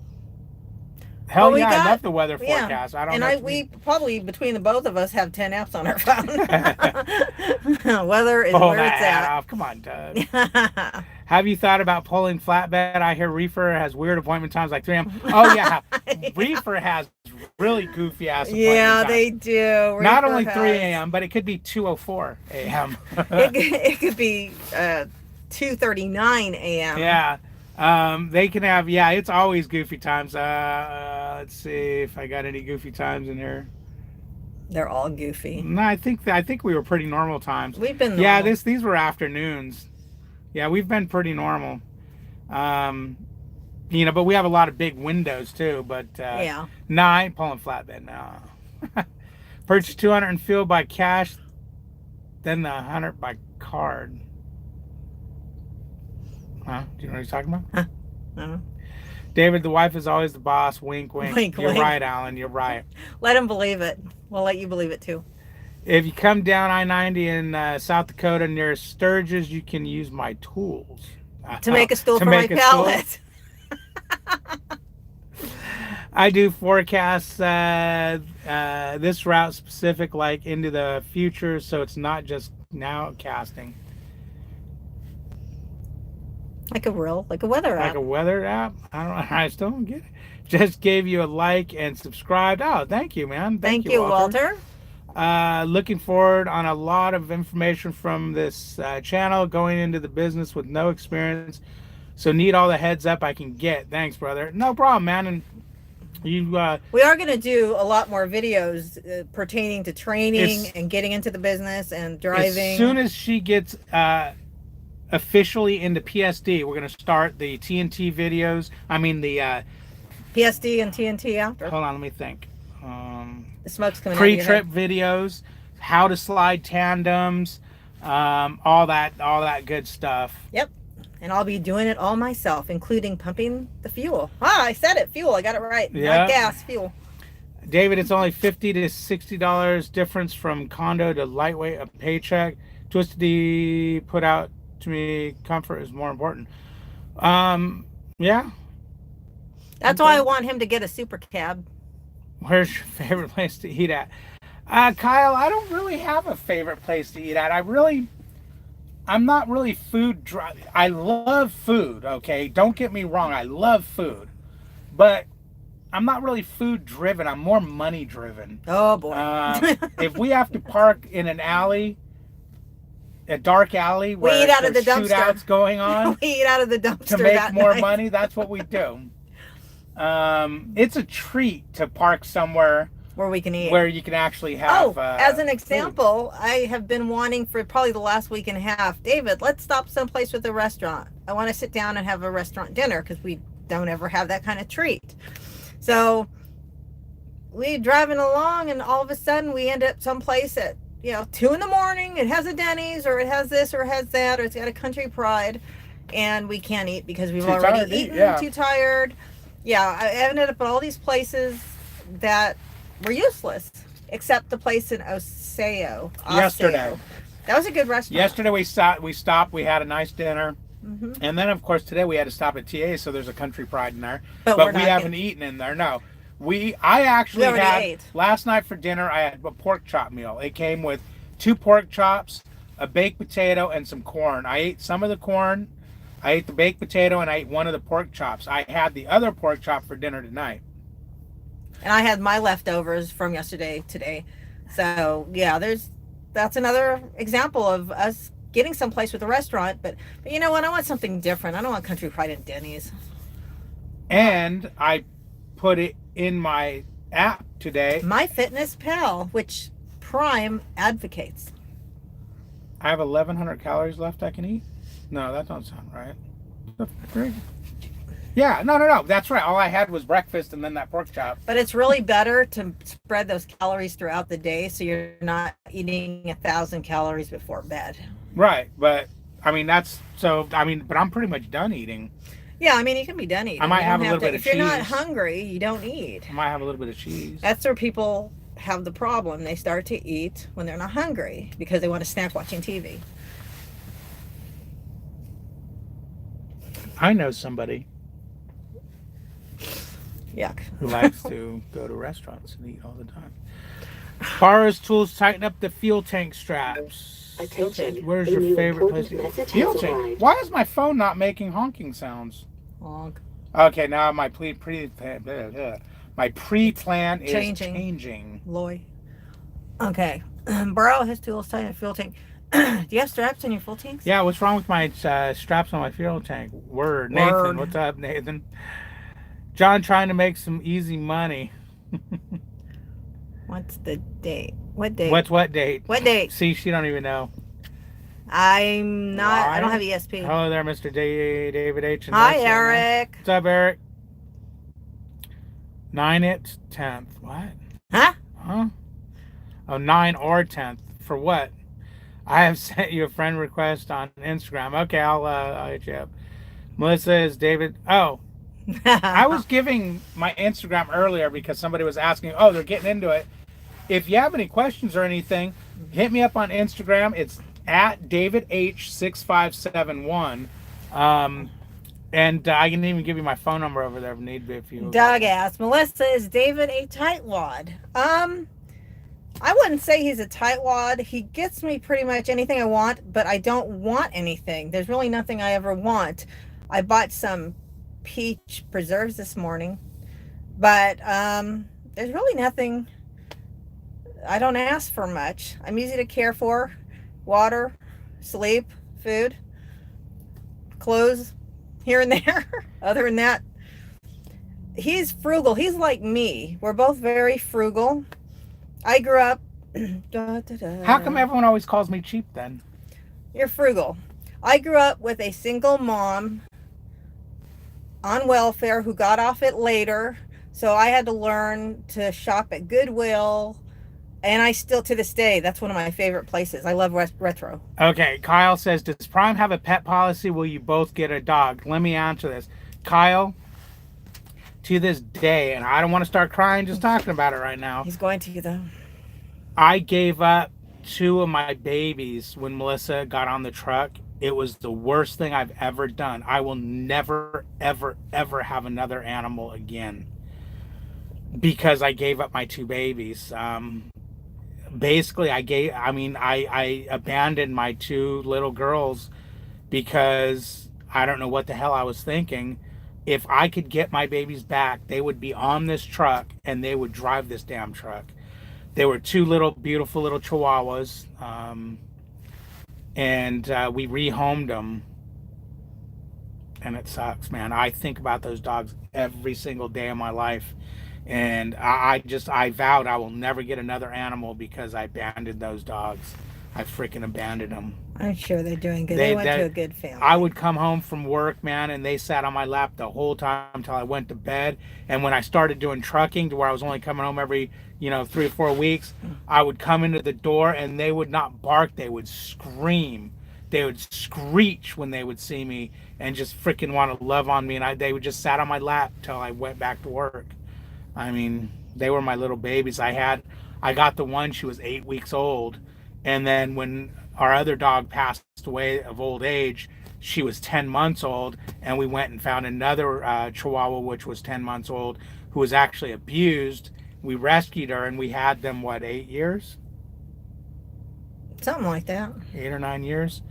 hell Well, we yeah, I got- love the weather Yeah. forecast. I don't And know. what you we mean. probably, between the both of us, have 10 apps on our phone. Weather is Pull where that it's hat at. off. Come on, Doug. Have you thought about pulling flatbed? I hear Reefer has weird appointment times like 3 a.m. Oh yeah, Reefer has really goofy ass appointment Yeah, times. they do. Not Reaper only 3 has- a.m., but it could be 2:04 a.m. It could be 2:39 a.m. Yeah. They can have, yeah, it's always goofy times. Let's see if I got any goofy times in here. They're all goofy. No, I think we were pretty normal times. We've been Yeah, normal. these were afternoons. Yeah, we've been pretty normal. But we have a lot of big windows too. But Yeah. nah, I ain't pulling flatbed now. Purchase 200 and fuel by cash, then the 100 by card. Huh? Do you know what he's talking about? Uh-huh. David, the wife is always the boss. Wink, wink. Wink, You're wink. right, Alan. You're right. Let him believe it. We'll let you believe it too. If you come down I-90 in South Dakota near Sturgis, you can use my tools. To make a stool To for my make a stool. pallet. I do forecasts this route specific, like into the future, so it's not just now casting. Like a weather app. Like a weather app? I don't know. I still don't get it. Just gave you a like and subscribed. Oh, thank you, man. Thank you, Walter. Looking forward on a lot of information from this channel, going into the business with no experience. So need all the heads up I can get. Thanks, brother. No problem, man. And you We are going to do a lot more videos pertaining to training and getting into the business and driving. As soon as she gets officially into PSD, we're going to start the TNT videos. I mean the PSD and TNT after. hold on, let me think. The smoke's coming out of your Pre-trip head. videos, how to slide tandems, all that good stuff. Yep. And I'll be doing it all myself, including pumping the fuel. Ah, I said it. Fuel. I got it right. Yeah. Not gas, fuel. David, it's only $50 to $60 difference from condo to lightweight a paycheck. Twisted D put out to me, comfort is more important. Yeah. That's why I want him to get a super cab. Where's your favorite place to eat at? Kyle, I don't really have a favorite place to eat at. I'm not really food dry. I love food, okay? Don't get me wrong. I love food. But I'm not really food driven. I'm more money driven. Oh, boy. If we have to park in an alley, a dark alley where eat out of there's the dumpster. shootouts going on We eat out of the dumpster to make that more night. money, that's what we do. It's a treat to park somewhere Where we can eat. where you can actually have as an food. example, I have been wanting for probably the last week and a half, David, let's stop someplace with a restaurant. I want to sit down and have a restaurant dinner because we don't ever have that kind of treat. So we driving along and all of a sudden we end up someplace at 2 a.m. It has a Denny's or it has this or it has that or it's got a Country Pride and we can't eat because we've Too already tired to eat, eaten, yeah. too tired. Yeah, I ended up at all these places that were useless, except the place in Oseo. Yesterday. That was a good restaurant. Yesterday we stopped, we had a nice dinner. Mhm. And then of course today we had to stop at TA, so there's a Country Pride in there. But But we're we not haven't getting- eaten in there. No. I actually We already had ate. last night for dinner I had a pork chop meal. It came with 2 pork chops, a baked potato, and some corn. I ate some of the corn, I ate the baked potato, and I ate one of the pork chops. I had the other pork chop for dinner tonight. And I had my leftovers from yesterday today. So yeah, that's another example of us getting someplace with a restaurant. But you know what? I want something different. I don't want Country Pride and Denny's. And I put it in my app today. My Fitness Pal, which Prime advocates. I have 1,100 calories left I can eat. No, that don't sound right. Yeah, no. That's right. All I had was breakfast and then that pork chop. But it's really better to spread those calories throughout the day so you're not eating 1,000 calories before bed. Right, but I mean but I'm pretty much done eating. Yeah, I mean you can be done eating. I might You have don't a little to- bit of If you're not cheese. hungry, you don't eat. I might have a little bit of cheese. That's where people have the problem. They start to eat when they're not hungry because they want to snack watching TV. I know somebody Yuck. who likes to go to restaurants and eat all the time. Borrows tools tighten up the fuel tank straps. Attention. Where's A your new favorite place important to message fuel has tank? arrived. Why is my phone not making honking sounds? Honk. Okay, now my pre-plan is Changing. changing. Loy. Okay. Borrow his tools tighten a fuel tank. Do you have straps in your fuel tanks? Yeah, what's wrong with my straps on my fuel tank? Word. Nathan, Word. what's up, Nathan? John trying to make some easy money. What's the date? What date? What date? What date? See, she don't even know. I'm not. I don't Why? have ESP. Hello there, Mr. David H. and Hi, Lisa. Eric. What's up, Eric? 9 it 10th. What? Huh? Huh? Oh, 9 or 10th. For what? I have sent you a friend request on Instagram. Okay, I'll hit you up. Melissa is David. Oh, I was giving my Instagram earlier because somebody was asking, oh, they're getting into it. If you have any questions or anything, hit me up on Instagram. It's at DavidH6571. And I can even give you my phone number over there if need be. If you Doug asked, Melissa, is David a tightwad? I wouldn't say he's a tightwad. He gets me pretty much anything I want, but I don't want anything. There's really nothing I ever want. I bought some peach preserves this morning, but there's really nothing. I don't ask for much. I'm easy to care for. Water, sleep, food, clothes, here and there. Other than that, he's frugal. He's like me. We're both very frugal. I grew up. How come everyone always calls me cheap then? You're frugal. I grew up with a single mom on welfare who got off it later. So I had to learn to shop at Goodwill. And I still, to this day, that's one of my favorite places. I love retro. Okay, Kyle says, does Prime have a pet policy? Will you both get a dog? Let me answer this. Kyle, to this day, and I don't want to start crying just talking about it right now. He's going to, though. I gave up 2 of my babies when Melissa got on the truck. It was the worst thing I've ever done. I will never, ever, ever have another animal again because I gave up my 2 babies. Basically, I abandoned my 2 little girls because I don't know what the hell I was thinking. If I could get my babies back, they would be on this truck and they would drive this damn truck. They were 2 little, beautiful little chihuahuas. And we rehomed them. And it sucks, man. I think about those dogs every single day of my life. And I vowed I will never get another animal because I abandoned those dogs. I freaking abandoned them. I'm sure they're doing good. They went to a good family. I would come home from work, man, and they sat on my lap the whole time until I went to bed. And when I started doing trucking to where I was only coming home every, 3 or 4 weeks, I would come into the door and they would not bark. They would scream. They would screech when they would see me and just freaking want to love on me. And they would just sat on my lap till I went back to work. I mean, they were my little babies. I got the one, she was 8 weeks old. And then when our other dog passed away of old age, she was 10 months old. And we went and found another Chihuahua, which was 10 months old, who was actually abused. We rescued her and we had them, 8 years? Something like that. 8 or 9 years.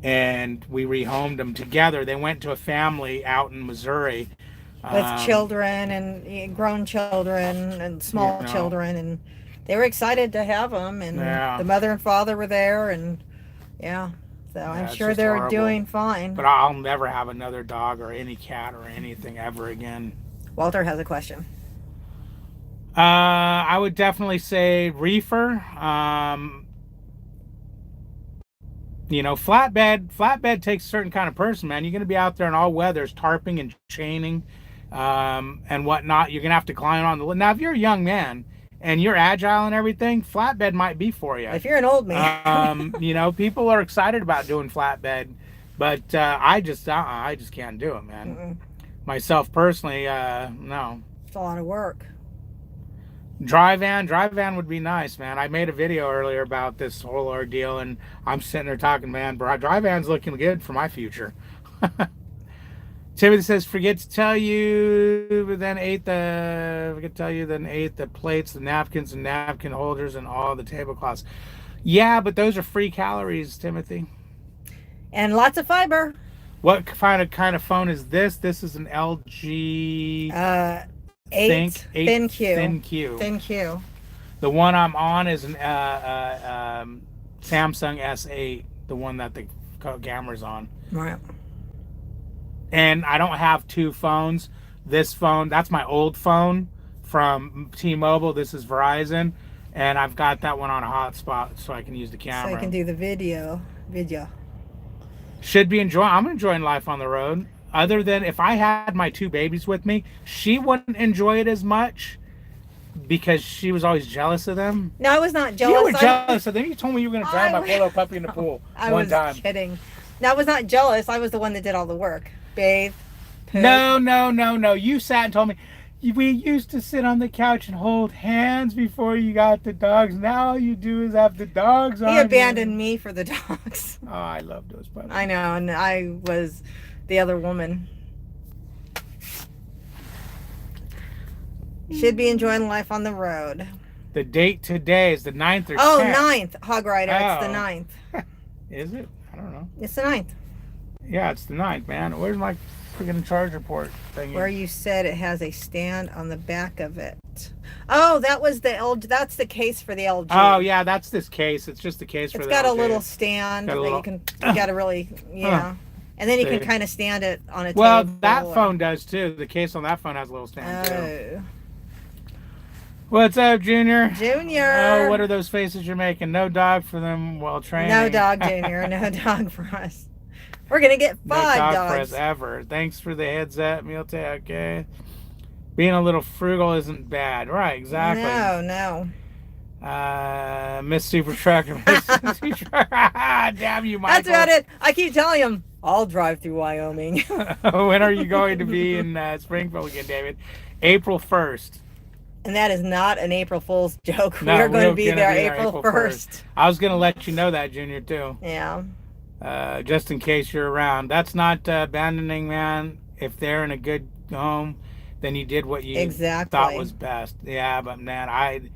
And we rehomed them together. They went to a family out in Missouri. With children and grown children and small children, and they were excited to have them, and the mother and father were there, and so I'm sure they're horrible. Doing fine. But I'll never have another dog or any cat or anything ever again. Walter has a question. I would definitely say reefer. Flatbed takes a certain kind of person, man. You're going to be out there in all weathers, tarping and chaining and whatnot. You're going to have to climb on the... Now, if you're a young man and you're agile and everything, flatbed might be for you. If you're an old man. People are excited about doing flatbed, but I just can't do it, man. Mm-mm. Myself personally, no. It's a lot of work. Dry van would be nice, man. I made a video earlier about this whole ordeal, and I'm sitting there talking, man, dry van's looking good for my future. Timothy says, forget to tell you, then ate the plates, the napkins, and napkin holders, and all the tablecloths. Yeah, but those are free calories, Timothy. And lots of fiber. What kind of phone is this? This is an LG... Thin Q. Thin Q. The one I'm on is an Samsung S8, the one that the camera's on. Right. And I don't have 2 phones. This phone, that's my old phone from T-Mobile. This is Verizon. And I've got that one on a hotspot so I can use the camera. So I can do the video. I'm enjoying life on the road. Other than if I had my 2 babies with me, she wouldn't enjoy it as much because she was always jealous of them. No, I was not jealous. You were jealous of them. You told me you were going to drive my poor little puppy in the pool one time. I was kidding. No, I was not jealous. I was the one that did all the work. Bathe, poop. No. You sat and told me, We used to sit on the couch and hold hands before you got the dogs. Now all you do is have the dogs on He you. abandoned me for the dogs. Oh, I love those puppies. I know, and I was the other woman. Should be enjoying life on the road. The date today is the 9th or 10th. Oh, 9th, Hog Rider. It's the Oh. 9th. Is it? I don't know. It's the 9th. Yeah, it's the 9th, man. Where's my freaking charger port thing? Where you said it has a stand on the back of it. Oh, that was the LG. That's the case for the LG. Oh, yeah, that's this case. It's just the case for It's the got a LG. little stand Got a that little- you can. You got to really, yeah. And then you can See. kind of stand it on a Well, table. that or- phone does too. The case on that phone has a little stand too. Oh, What's up, Junior? Junior. Oh, what are those faces you're making? No dog for them while training. No dog, Junior. No dog for us. We're gonna get No 5 dog for dogs. us ever. Thanks for the heads up, meal tag. Okay. Being a little frugal isn't bad. Right, exactly. No. Miss Super Trucker. Miss Super Trucker. Damn you, Michael. That's about it. I keep telling him I'll drive through Wyoming. When are you going to be in Springfield again, David? April 1st. And that is not an April Fool's joke. No, we are going we're to be gonna there be there April April 1st. I was going to let you know that, Junior, too. Yeah. Just in case you're around. That's not abandoning, man. If they're in a good home, then you did what you Exactly. thought was best. Yeah, but man,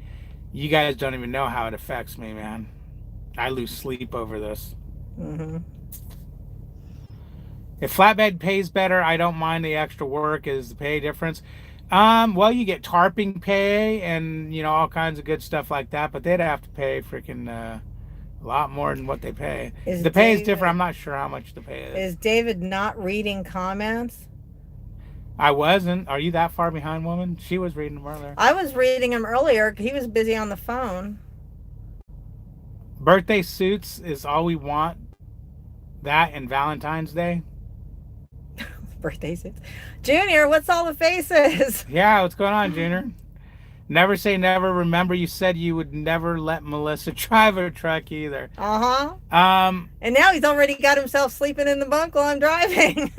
you guys don't even know how it affects me, man. I lose sleep over this. Mm-hmm. If flatbed pays better, I don't mind the extra work. Is the pay difference? Well, you get tarping pay and all kinds of good stuff like that, but they'd have to pay freaking a lot more than what they pay. Is The pay is David- different. I'm not sure how much the pay is. Is David not reading comments? I wasn't. Are you that far behind, woman? She was reading them earlier. I was reading him earlier. He was busy on the phone. Birthday suits is all we want. That and Valentine's Day. Birthday suits. Junior, what's all the faces? Yeah, what's going on, Junior? Never say never. Remember, you said you would never let Melissa drive a truck either. Uh-huh. Um, And now he's already got himself sleeping in the bunk while I'm driving.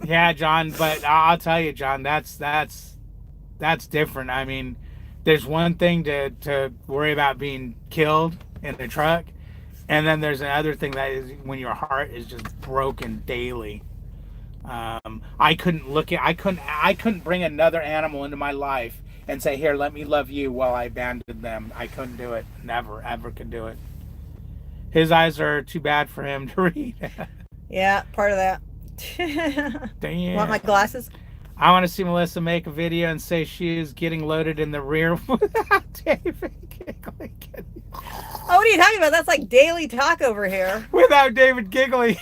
yeah, John, but I'll tell you, John, that's different. I mean, there's one thing to worry about being killed in a truck, and then there's another thing that is when your heart is just broken daily. I couldn't bring another animal into my life and say, here, let me love you while I abandoned them. I couldn't do it. Never, ever could do it. His eyes are too bad for him to read. Yeah, part of that. Damn. Want my glasses? I want to see Melissa make a video and say she is getting loaded in the rear without David giggling. Oh, what are you talking about? That's like daily talk over here. Without David giggling.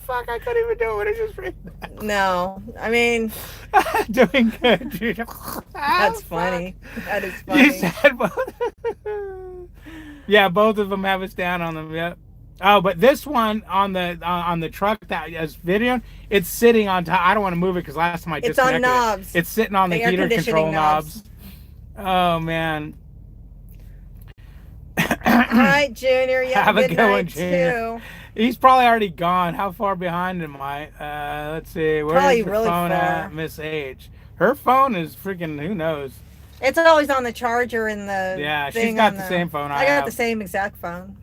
Fuck, I couldn't even do it when I just read that. No, I mean, Doing good, dude. that's funny. That is funny. You said both. Yeah, both of them have us down on them. Yep. Oh, but this one on the truck that is video, it's sitting on top. I don't want to move it because last time I It's disconnected on knobs. It's sitting on the air heater conditioning control knobs. Oh man. All right, Junior. You have, Have a a good good one, night, Junior. too. He's probably already gone. How far behind am I? Let's see. Where's Probably your really phone far. at, Miss H? Her phone is freaking. Who knows? It's always on the charger in the Yeah, she's thing got on the same phone I got have. the same exact phone.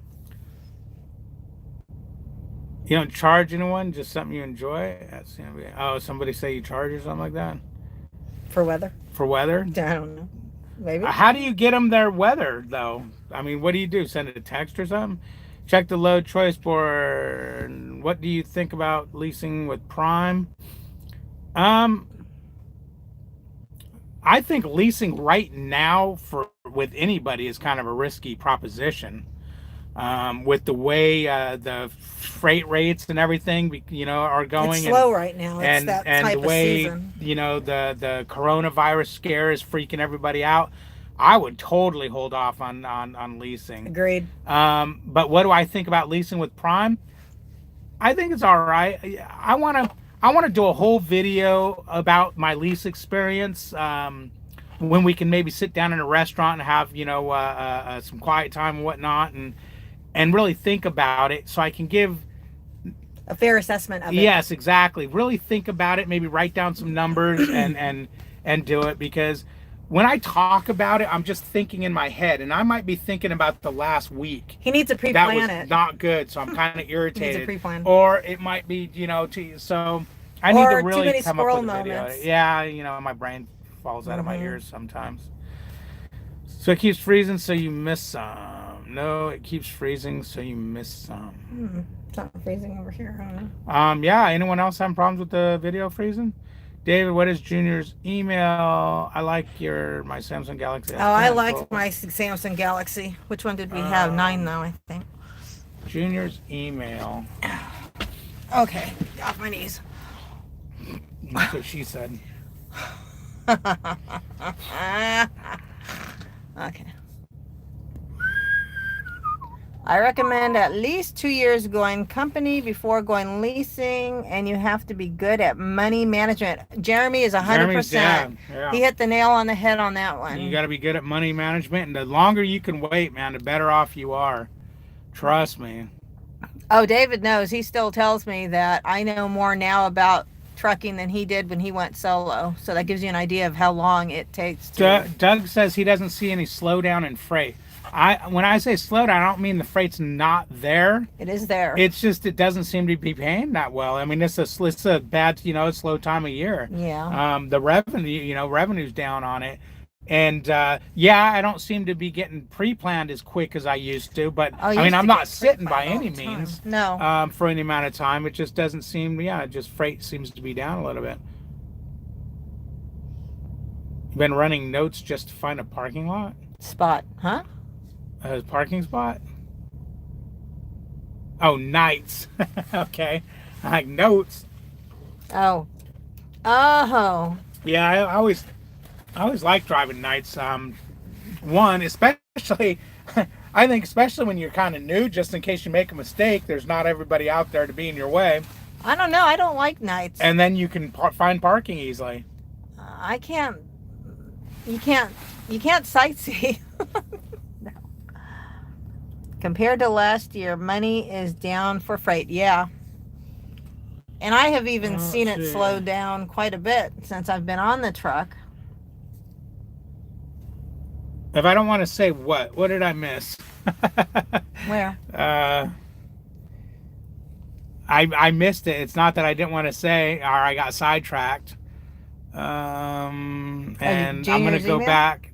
You don't charge anyone? Just something you enjoy? That's gonna be. Oh, somebody say you charge or something like that For weather? for weather. I don't know. Maybe. How do you get them their weather though? I mean, what do you do? Send a text or something? Check the load choice board. What do you think about leasing with Prime? I think leasing right now with anybody is kind of a risky proposition. With the way the freight rates and everything, are going. It's slow right now. It's that type the way, of season. the coronavirus scare is freaking everybody out. I would totally hold off on leasing. Agreed. But what do I think about leasing with Prime? I think it's all right. I want to do a whole video about my lease experience. When we can maybe sit down in a restaurant and have some quiet time and whatnot, and really think about it, so I can give a fair assessment of it. Yes, exactly. Really think about it. Maybe write down some numbers and do it, because when I talk about it, I'm just thinking in my head, and I might be thinking about the last week. He needs to That pre-plan was it. not good, so I'm kind of irritated. pre-plan. Or it might be, so I need to Or too really many come up squirrel with a video. moments. Yeah, my brain falls out of my ears sometimes. So it keeps freezing, so you miss some. No, it keeps freezing, so you miss some. It's not freezing over here. I don't know. Yeah, anyone else having problems with the video freezing? David, what is Junior's email? I like my Samsung Galaxy. Oh, I liked my Samsung Galaxy. Which one did we have? 9 now, I think. Junior's email. Okay, off my knees. That's what she said. Okay. I recommend at least 2 years going company before going leasing, and you have to be good at money management. Jeremy is 100%. Yeah. He hit the nail on the head on that one. You got to be good at money management, and the longer you can wait, man, the better off you are. Trust me. Oh, David knows. He still tells me that I know more now about trucking than he did when he went solo. So that gives you an idea of how long it takes to... Doug says he doesn't see any slowdown in freight. When I say slowdown, I don't mean the freight's not there. It is there. It's just it doesn't seem to be paying that well. I mean, it's a bad, slow time of year. Yeah. The revenue's down on it. And I don't seem to be getting pre-planned as quick as I used to. But I mean, I'm not sitting by any means. No. For any amount of time. It just doesn't seem. Just freight seems to be down a little bit. You've been running notes just to find a parking lot Spot, huh? A parking spot. Oh, nights. Okay, I like notes. Oh. Yeah, I always like driving nights. One, especially, I think, especially when you're kind of new, just in case you make a mistake, there's not everybody out there to be in your way. I don't know. I don't like nights. And then you can find parking easily. I can't. You can't sightsee. No. Compared to last year, money is down for freight. Yeah. And I have even seen it slow down quite a bit since I've been on the truck. If I don't want to say what did I miss? Where? I missed it. It's not that I didn't want to say, or I got sidetracked. And I'm gonna go email? back.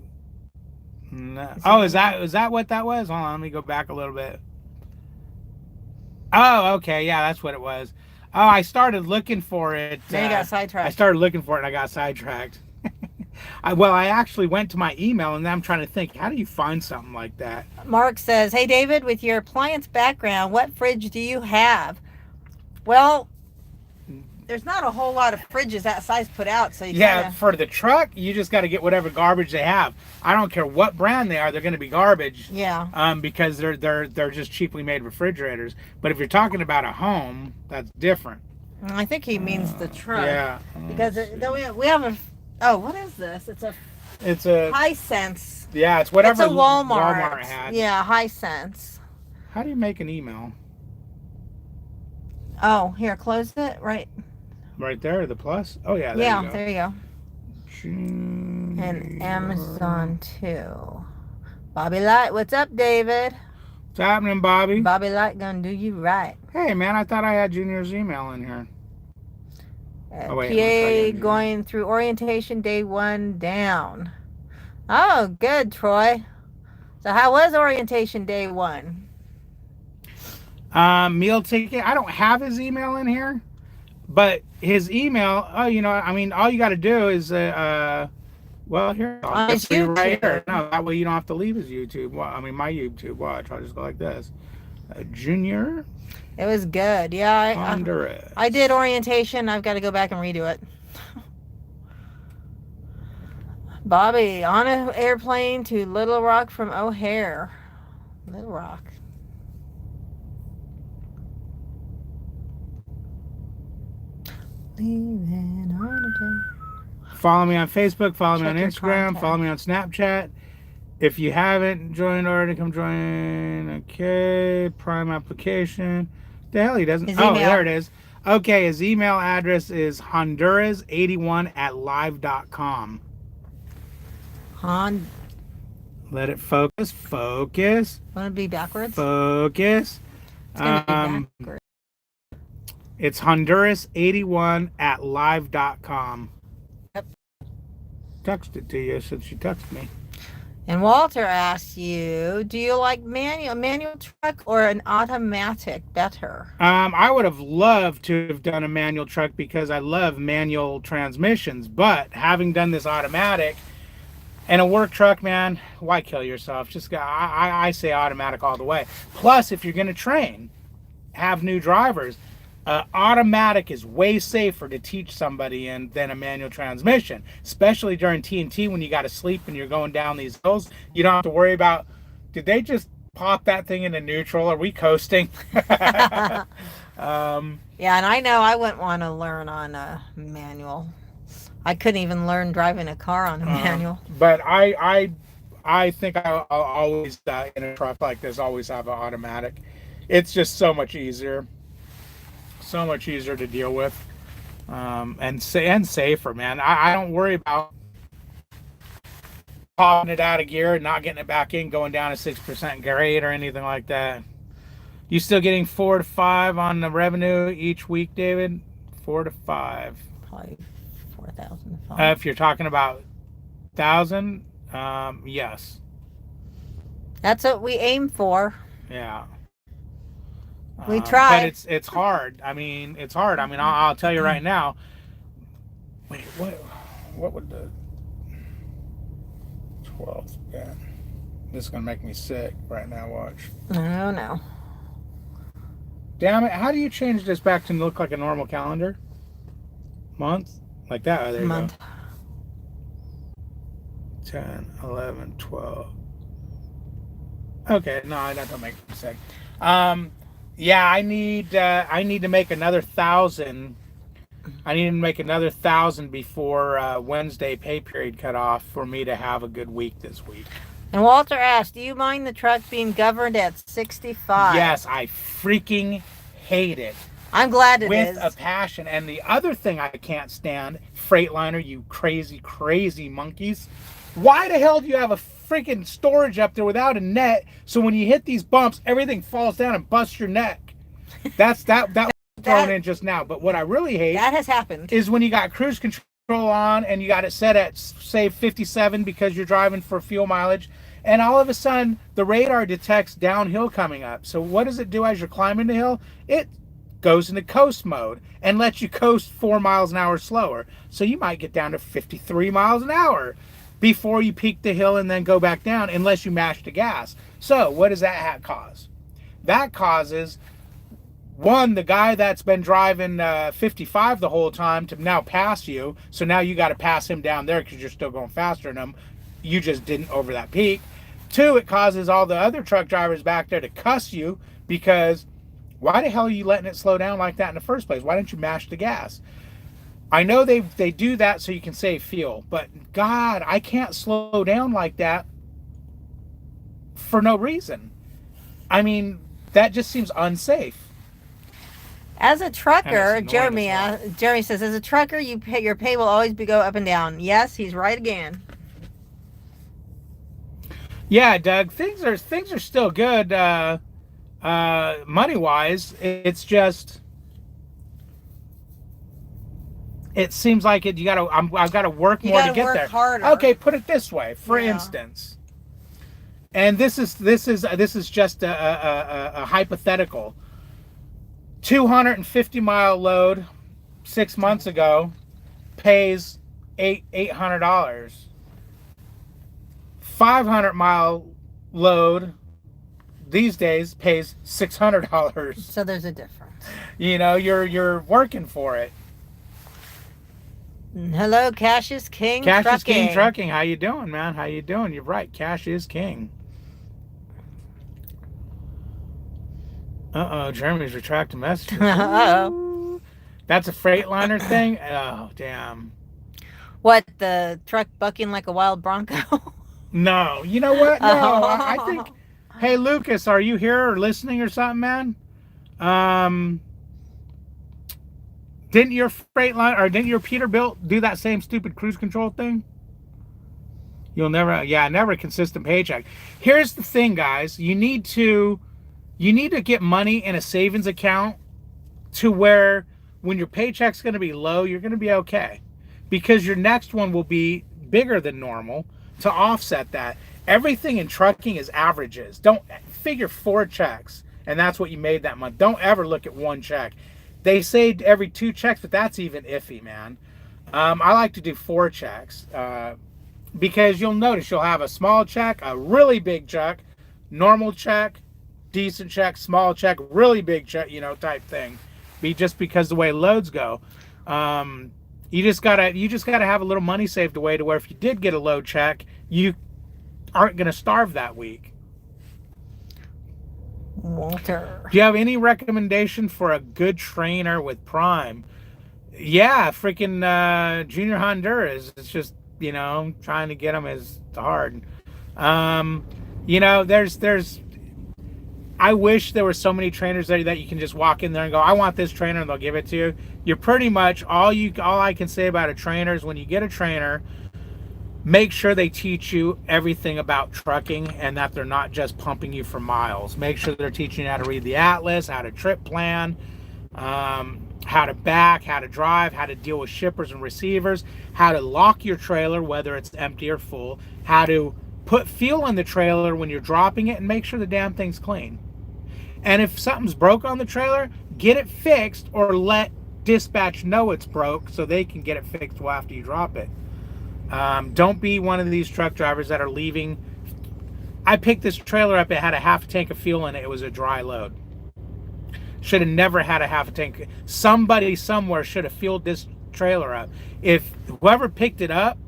No. Oh, is that what that was? Hold on, let me go back a little bit. Oh, okay, yeah, that's what it was. Oh, I started looking for it. Then you got sidetracked. I started looking for it and I got sidetracked. I actually went to my email and then I'm trying to think, how do you find something like that? Mark says, "Hey David, with your appliance background, what fridge do you have?" Well, there's not a whole lot of fridges that size put out, so for the truck, you just got to get whatever garbage they have. I don't care what brand they are; they're going to be garbage. Yeah. Because they're just cheaply made refrigerators. But if you're talking about a home, that's different. I think he means the truck. Yeah. Because we have a. Oh, what is this? It's a Hisense. Yeah, it's whatever It's a Walmart had. Yeah, Hisense. How do you make an email? Oh, here, close it. Right there, the plus. Oh yeah. There you go. And Amazon too. Bobby Light, what's up, David? What's happening, Bobby? Bobby Light gonna do you right. Hey man, I thought I had Junior's email in here. PA going through orientation day 1 down. Oh, good, Troy. So how was orientation day 1? Meal ticket. I don't have his email in here, but his email. Oh, I mean, all you got to do is, here, I'll his put you right YouTube. here. No, that way you don't have to leave his YouTube. My YouTube watch. I'll just go like this. Junior. It was good. Yeah, Honduras. I did orientation. I've got to go back and redo it. Bobby, on an airplane to Little Rock from O'Hare. Little Rock. Leaving on a day. Follow me on Facebook. Follow me on Check your Instagram. contact. Follow me on Snapchat. If you haven't joined already, come join. Okay. Prime application. The hell he doesn't. His Oh, email. there it is. Okay, his email address is honduras81@live.com. Let it focus. Focus. Want to be backwards? Focus. It's going to be backwards. It's honduras81@live.com. Yep. Text it to you since you texted me. And Walter asks you, do you like manual truck or an automatic better? I would have loved to have done a manual truck because I love manual transmissions, but having done this automatic and a work truck, man, why kill yourself? I say automatic all the way. Plus, if you're going to train, have new drivers, automatic is way safer to teach somebody in than a manual transmission, especially during TNT when you got to sleep and you're going down these hills. You don't have to worry about, did they just pop that thing into neutral? Are we coasting? Yeah, and I know I wouldn't want to learn on a manual. I couldn't even learn driving a car on a manual. But I think I'll always, in a truck like this, always have an automatic. It's just so much easier. So much easier to deal with, and safer, man. I don't worry about popping it out of gear and not getting it back in, going down to 6% grade or anything like that. You still getting 4 to 5 on the revenue each week, David? 4 to 5. Probably 4,000. If you're talking about 1,000, yes. That's what we aim for. Yeah. We try. But it's hard. I mean, it's hard. I mean, I'll tell you right now. Wait, what would the 12th be? This is going to make me sick right now, watch. Oh, no. Damn it. How do you change this back to look like a normal calendar? Month? Like that? Oh, there you Month. go. 10, 11, 12. Okay, no, that don't make me sick. Yeah, I need to make another 1,000. I need to make another 1,000 before Wednesday pay period cut off for me to have a good week this week. And Walter asked, do you mind the truck being governed at 65? Yes, I freaking hate it. I'm glad it is. With a passion. And the other thing I can't stand, Freightliner, you crazy, crazy monkeys. Why the hell do you have a freaking storage up there without a net, so when you hit these bumps, everything falls down and busts your neck? That was thrown in just now. But what I really hate that has happened is when you got cruise control on and you got it set at, say, 57 because you're driving for fuel mileage, and all of a sudden the radar detects downhill coming up. So what does it do as you're climbing the hill? It goes into coast mode and lets you coast 4 miles an hour slower. So you might get down to 53 miles an hour before you peak the hill and then go back down, unless you mash the gas. So what does that cause? That causes, one, the guy that's been driving 55 the whole time to now pass you. So now you got to pass him down there because you're still going faster than him. You just didn't over that peak. Two, it causes all the other truck drivers back there to cuss you because why the hell are you letting it slow down like that in the first place? Why didn't you mash the gas? I know they do that so you can save fuel, but God, I can't slow down like that for no reason. I mean, that just seems unsafe. As a trucker, And it's annoying as Jeremy says, as a trucker, your pay will always go up and down. Yes, he's right again. Yeah, Doug, things are still good money wise. It's just, it seems like I've got to work more to get there. Harder. Okay, put it this way. For instance, and this is just a hypothetical. 250-mile load 6 months ago pays $800. 500-mile load these days pays $600. So there's a difference. You know, you're working for it. Hello, Cash is King Cash Trucking. is King Trucking. How you doing, man? How you doing? You're right. Cash is king. Uh-oh, Jeremy's retracting messages. Uh-oh. That's a Freightliner thing? Oh, damn. What, the truck bucking like a wild bronco? No. You know what? No, I think... Hey, Lucas, are you here or listening or something, man? Um, didn't your Freightliner or didn't your Peterbilt do that same stupid cruise control thing? You'll never, yeah, never a consistent paycheck. Here's the thing, guys. You need to get money in a savings account to where when your paycheck's going to be low, you're going to be okay, because your next one will be bigger than normal to offset that. Everything in trucking is averages. Don't figure 4 checks and that's what you made that month. Don't ever look at 1 check. They say every 2 checks, but that's even iffy, man. I like to do 4 checks because you'll notice you'll have a small check, a really big check, normal check, decent check, small check, really big check, type thing. Just because the way loads go. You just gotta have a little money saved away to where if you did get a low check, you aren't gonna starve that week. Walter. Do you have any recommendation for a good trainer with Prime? Yeah, freaking Junior Honduras. It's just, trying to get them is hard. There's I wish there were so many trainers there that you can just walk in there and go, I want this trainer, and they'll give it to you. You're pretty much all I can say about a trainer is when you get a trainer, make sure they teach you everything about trucking and that they're not just pumping you for miles. Make sure they're teaching you how to read the atlas, how to trip plan, how to back, how to drive, how to deal with shippers and receivers, how to lock your trailer, whether it's empty or full, how to put fuel in the trailer when you're dropping it, and make sure the damn thing's clean. And if something's broke on the trailer, get it fixed or let dispatch know it's broke so they can get it fixed well after you drop it. Don't be one of these truck drivers that are leaving. I picked this trailer up. It had a half tank of fuel in it. It was a dry load. Should have never had a half a tank. Somebody somewhere should have fueled this trailer up. If whoever picked it up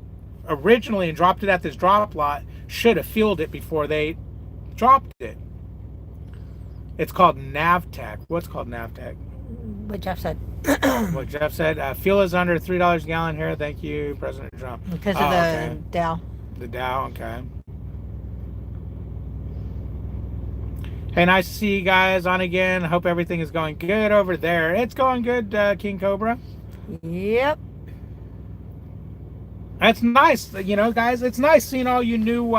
originally and dropped it at this drop lot should have fueled it before they dropped it. It's called Navtech. What's called Navtech? What Jeff said. What Jeff said. Fuel is under $3 a gallon here. Thank you, President Trump. Because of the Dow. The Dow, okay. Hey, nice to see you guys on again. Hope everything is going good over there. It's going good, King Cobra. Yep. That's nice, guys. It's nice seeing all you new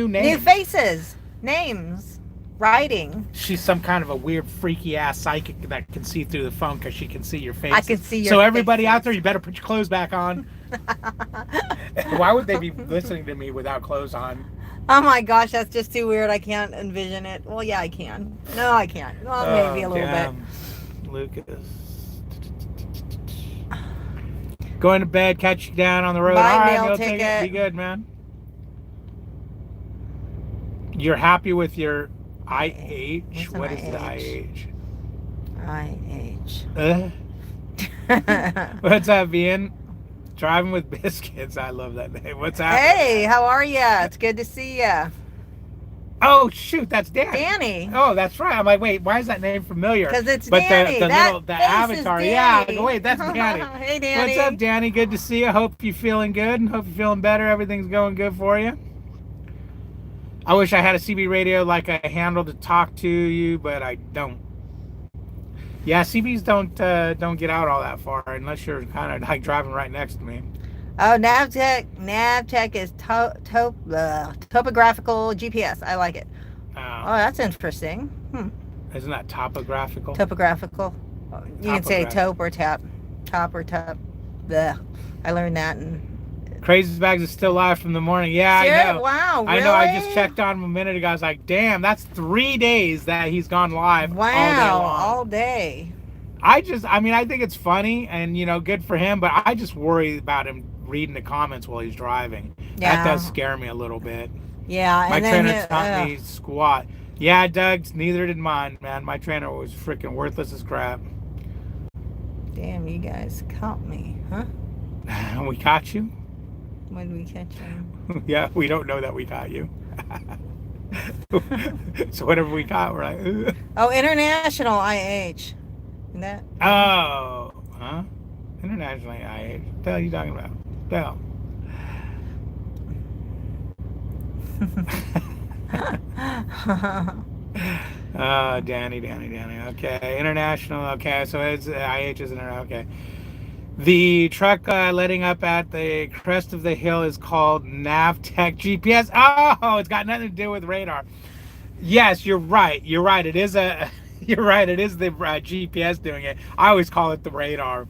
names. New faces, names. Writing. She's some kind of a weird, freaky ass psychic that can see through the phone because she can see your face. I can see your So everybody faces. out there, you better put your clothes back on. Why would they be listening to me without clothes on? Oh my gosh, that's just too weird. I can't envision it. Well, yeah, I can. No, I can't. Well, maybe a little bit. Lucas. Going to bed, catch you down on the road. Bye, All right, mail meal ticket. Be good, man. You're happy with your IH? What is the IH? What's up, Ian? Driving with Biscuits. I love that name. What's happening? Hey, how are ya? It's good to see ya. Oh, shoot, that's Danny. Danny. Oh, that's right. I'm like, wait, why is that name familiar? Because it's but Danny. the That little face avatar. is Yeah, Danny. wait, that's Danny. Hey, Danny. What's up, Danny? Good to see you. Hope you're feeling good and hope you're feeling better. Everything's going good for you. I wish I had a CB radio like a handle to talk to you, but I don't. Yeah, CBs don't get out all that far unless you're kind of like driving right next to me. Oh, Navtech is topographical GPS. I like it. Oh, that's interesting. Isn't that topographical? Topographical. You can say top or tap. Top or tap. Blech. I learned that in... Crazy Bags is still live from the morning. Yeah, Sure? I know. Wow, really? I know. I just checked on him a minute ago. I was like, damn, that's 3 days that he's gone live. Wow, all day. all day. I think it's funny and, good for him, but I just worry about him reading the comments while he's driving. Yeah. That does scare me a little bit. Yeah, My and then trainer taught me squat. Yeah, Doug, neither did mine, man. My trainer was freaking worthless as crap. Damn, you guys caught me, huh? We caught you? When did we catch him? Yeah, we don't know that we caught you. So whatever we caught, we're like, ugh. Oh, International IH. Isn't that? Oh, huh? Internationally IH. What the hell are you talking about? Bell. Danny. Okay, international. Okay, so it's IH is international. Okay. The truck letting up at the crest of the hill is called NavTech GPS. Oh, it's got nothing to do with radar. Yes, you're right. You're right. It is a. You're right. It is the GPS doing it. I always call it the radar.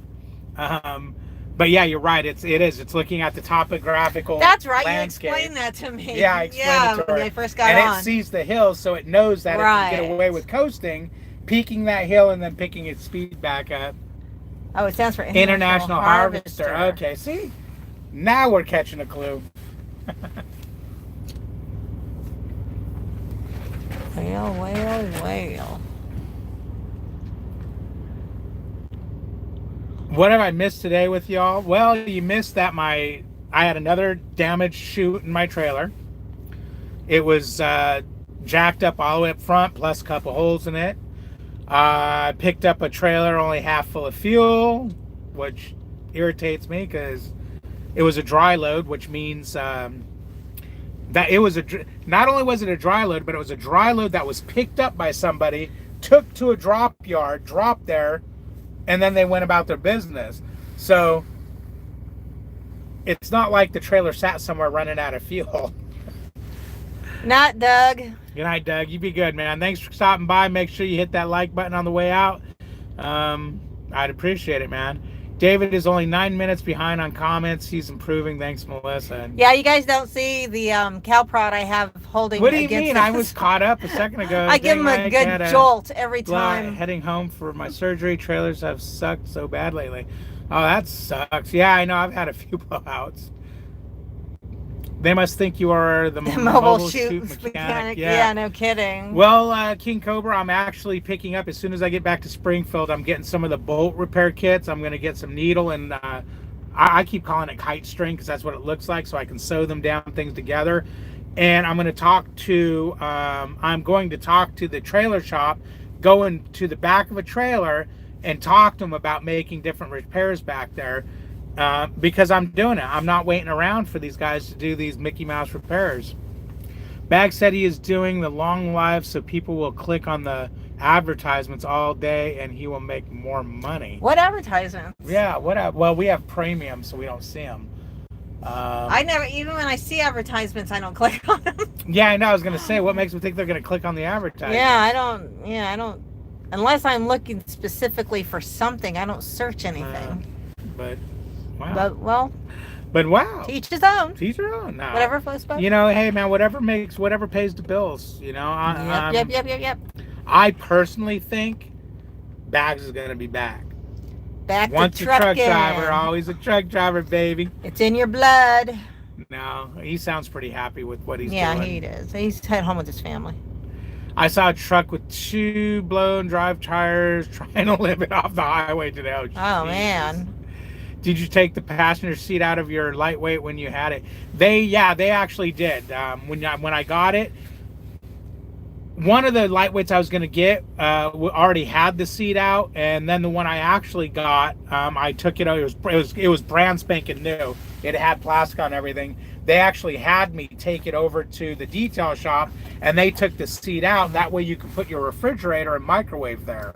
Um, but yeah, you're right. It is. It's looking at the topographical. That's right. landscape. You explained that to me. Yeah, I explained it to her. When I first got and on. it sees the hill, so it knows that it can get away with coasting, peaking that hill, and then picking its speed back up. Oh, it stands for International Harvester. Okay, see? Now we're catching a clue. Well. What have I missed today with y'all? Well, you missed that I had another damaged chute in my trailer. It was jacked up all the way up front, plus a couple holes in it. I picked up a trailer only half full of fuel, which irritates me because it was a dry load, which means that it was not only was it a dry load, but it was a dry load that was picked up by somebody, took to a drop yard, dropped there, and then they went about their business. So it's not like the trailer sat somewhere running out of fuel. Not Doug. Good night, Doug. You be good, man. Thanks for stopping by. Make sure you hit that like button on the way out. I'd appreciate it, man. David is only 9 minutes behind on comments. He's improving. Thanks, Melissa. Yeah, you guys don't see the cow prod I have holding. What do you mean? I was caught up a second ago. I give him a good jolt every time. Heading home for my surgery. Trailers have sucked so bad lately. Oh, that sucks. Yeah, I know. I've had a few blowouts. They must think you are the mobile chute mechanic. Yeah, no kidding. Well, King Cobra, I'm actually picking up as soon as I get back to Springfield. I'm getting some of the bolt repair kits. I'm going to get some needle and I keep calling it kite string because that's what it looks like, so I can sew them down things together. And I'm going to talk to the trailer shop, go into the back of a trailer and talk to them about making different repairs back there. Because I'm doing it. I'm not waiting around for these guys to do these Mickey Mouse repairs. Bag said he is doing the long live so people will click on the advertisements all day and he will make more money. What advertisements? Yeah, well, we have premium, so we don't see them. I never, even when I see advertisements, I don't click on them. Yeah, I know. I was going to say, what makes them think they're going to click on the advertisement? Yeah, I don't. Unless I'm looking specifically for something, I don't search anything. But... Wow. But wow. Teach his own. Teach your own. No. Whatever floats boat. You know, hey man, whatever pays the bills. You know. Yep. I personally think Bags is gonna be back. Once a truck driver, always a truck driver, baby. It's in your blood. No, he sounds pretty happy with what he's doing. Yeah, he does. He's at home with his family. I saw a truck with 2 blown drive tires trying to live it off the highway today. Oh man. Did you take the passenger seat out of your lightweight when you had it? They actually did. When I got it, one of the lightweights I was going to get already had the seat out, and then the one I actually got, I took it out. It was brand spanking new. It had plastic on everything. They actually had me take it over to the detail shop, and they took the seat out. That way you can put your refrigerator and microwave there.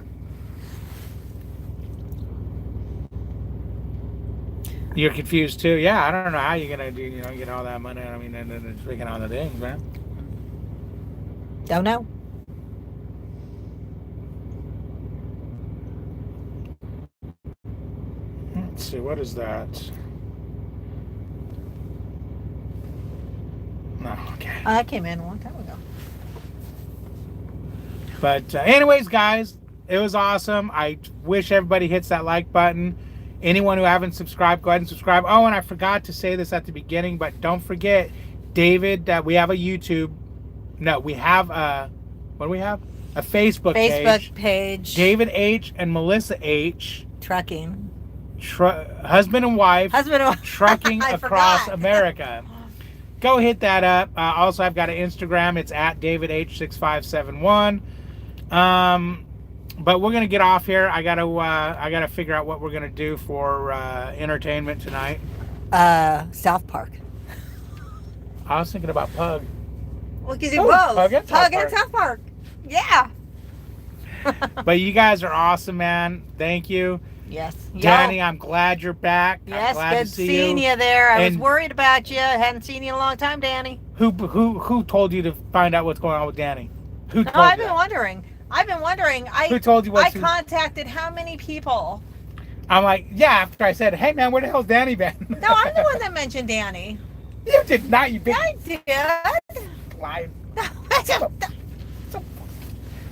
You're confused too? Yeah, I don't know how you're gonna do, get all that money. I mean, and then freaking all the things, man. Don't know. Let's see, what is that? No, okay. I came in a long time ago. But anyways, guys, it was awesome. I wish everybody hits that like button. Anyone who haven't subscribed, go ahead and subscribe. Oh, and I forgot to say this at the beginning, but don't forget, David, we have a YouTube. No, we have what do we have? A Facebook page. David H. and Melissa H. Trucking. Husband and wife. Trucking across America. Go hit that up. Also, I've got an Instagram. It's at DavidH6571. But we're gonna get off here. I gotta figure out what we're gonna do for entertainment tonight. South Park. I was thinking about Pug. Well, because it was Pug and South Park. Yeah. But you guys are awesome, man. Thank you. Yes. Danny, I'm glad you're back. I'm Yes, glad good to see seeing you there. I was And- worried about you. Hadn't seen you in a long time, Danny. Who told you to find out what's going on with Danny? Who No, told I've you been that? wondering. Who told you what I to- contacted how many people? I'm like, yeah, after I said, hey man, where the hell's Danny been? No, I'm the one that mentioned Danny. You did not, you big I did. liar.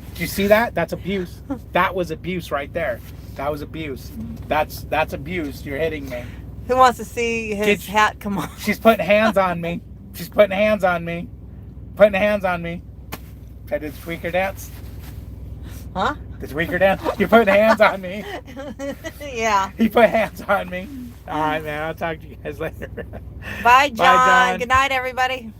Did you see that? That's abuse. That was abuse right there. That was abuse. That's abuse. You're hitting me. Who wants to see his Did- hat come on? She's putting hands on me. She's putting hands on me. Putting hands on me. I did the tweaker dance. Huh? The tweaker dance. You're putting hands on me. Yeah. He put hands on me. All right, man. I'll talk to you guys later. Bye, John. John. Good night, everybody.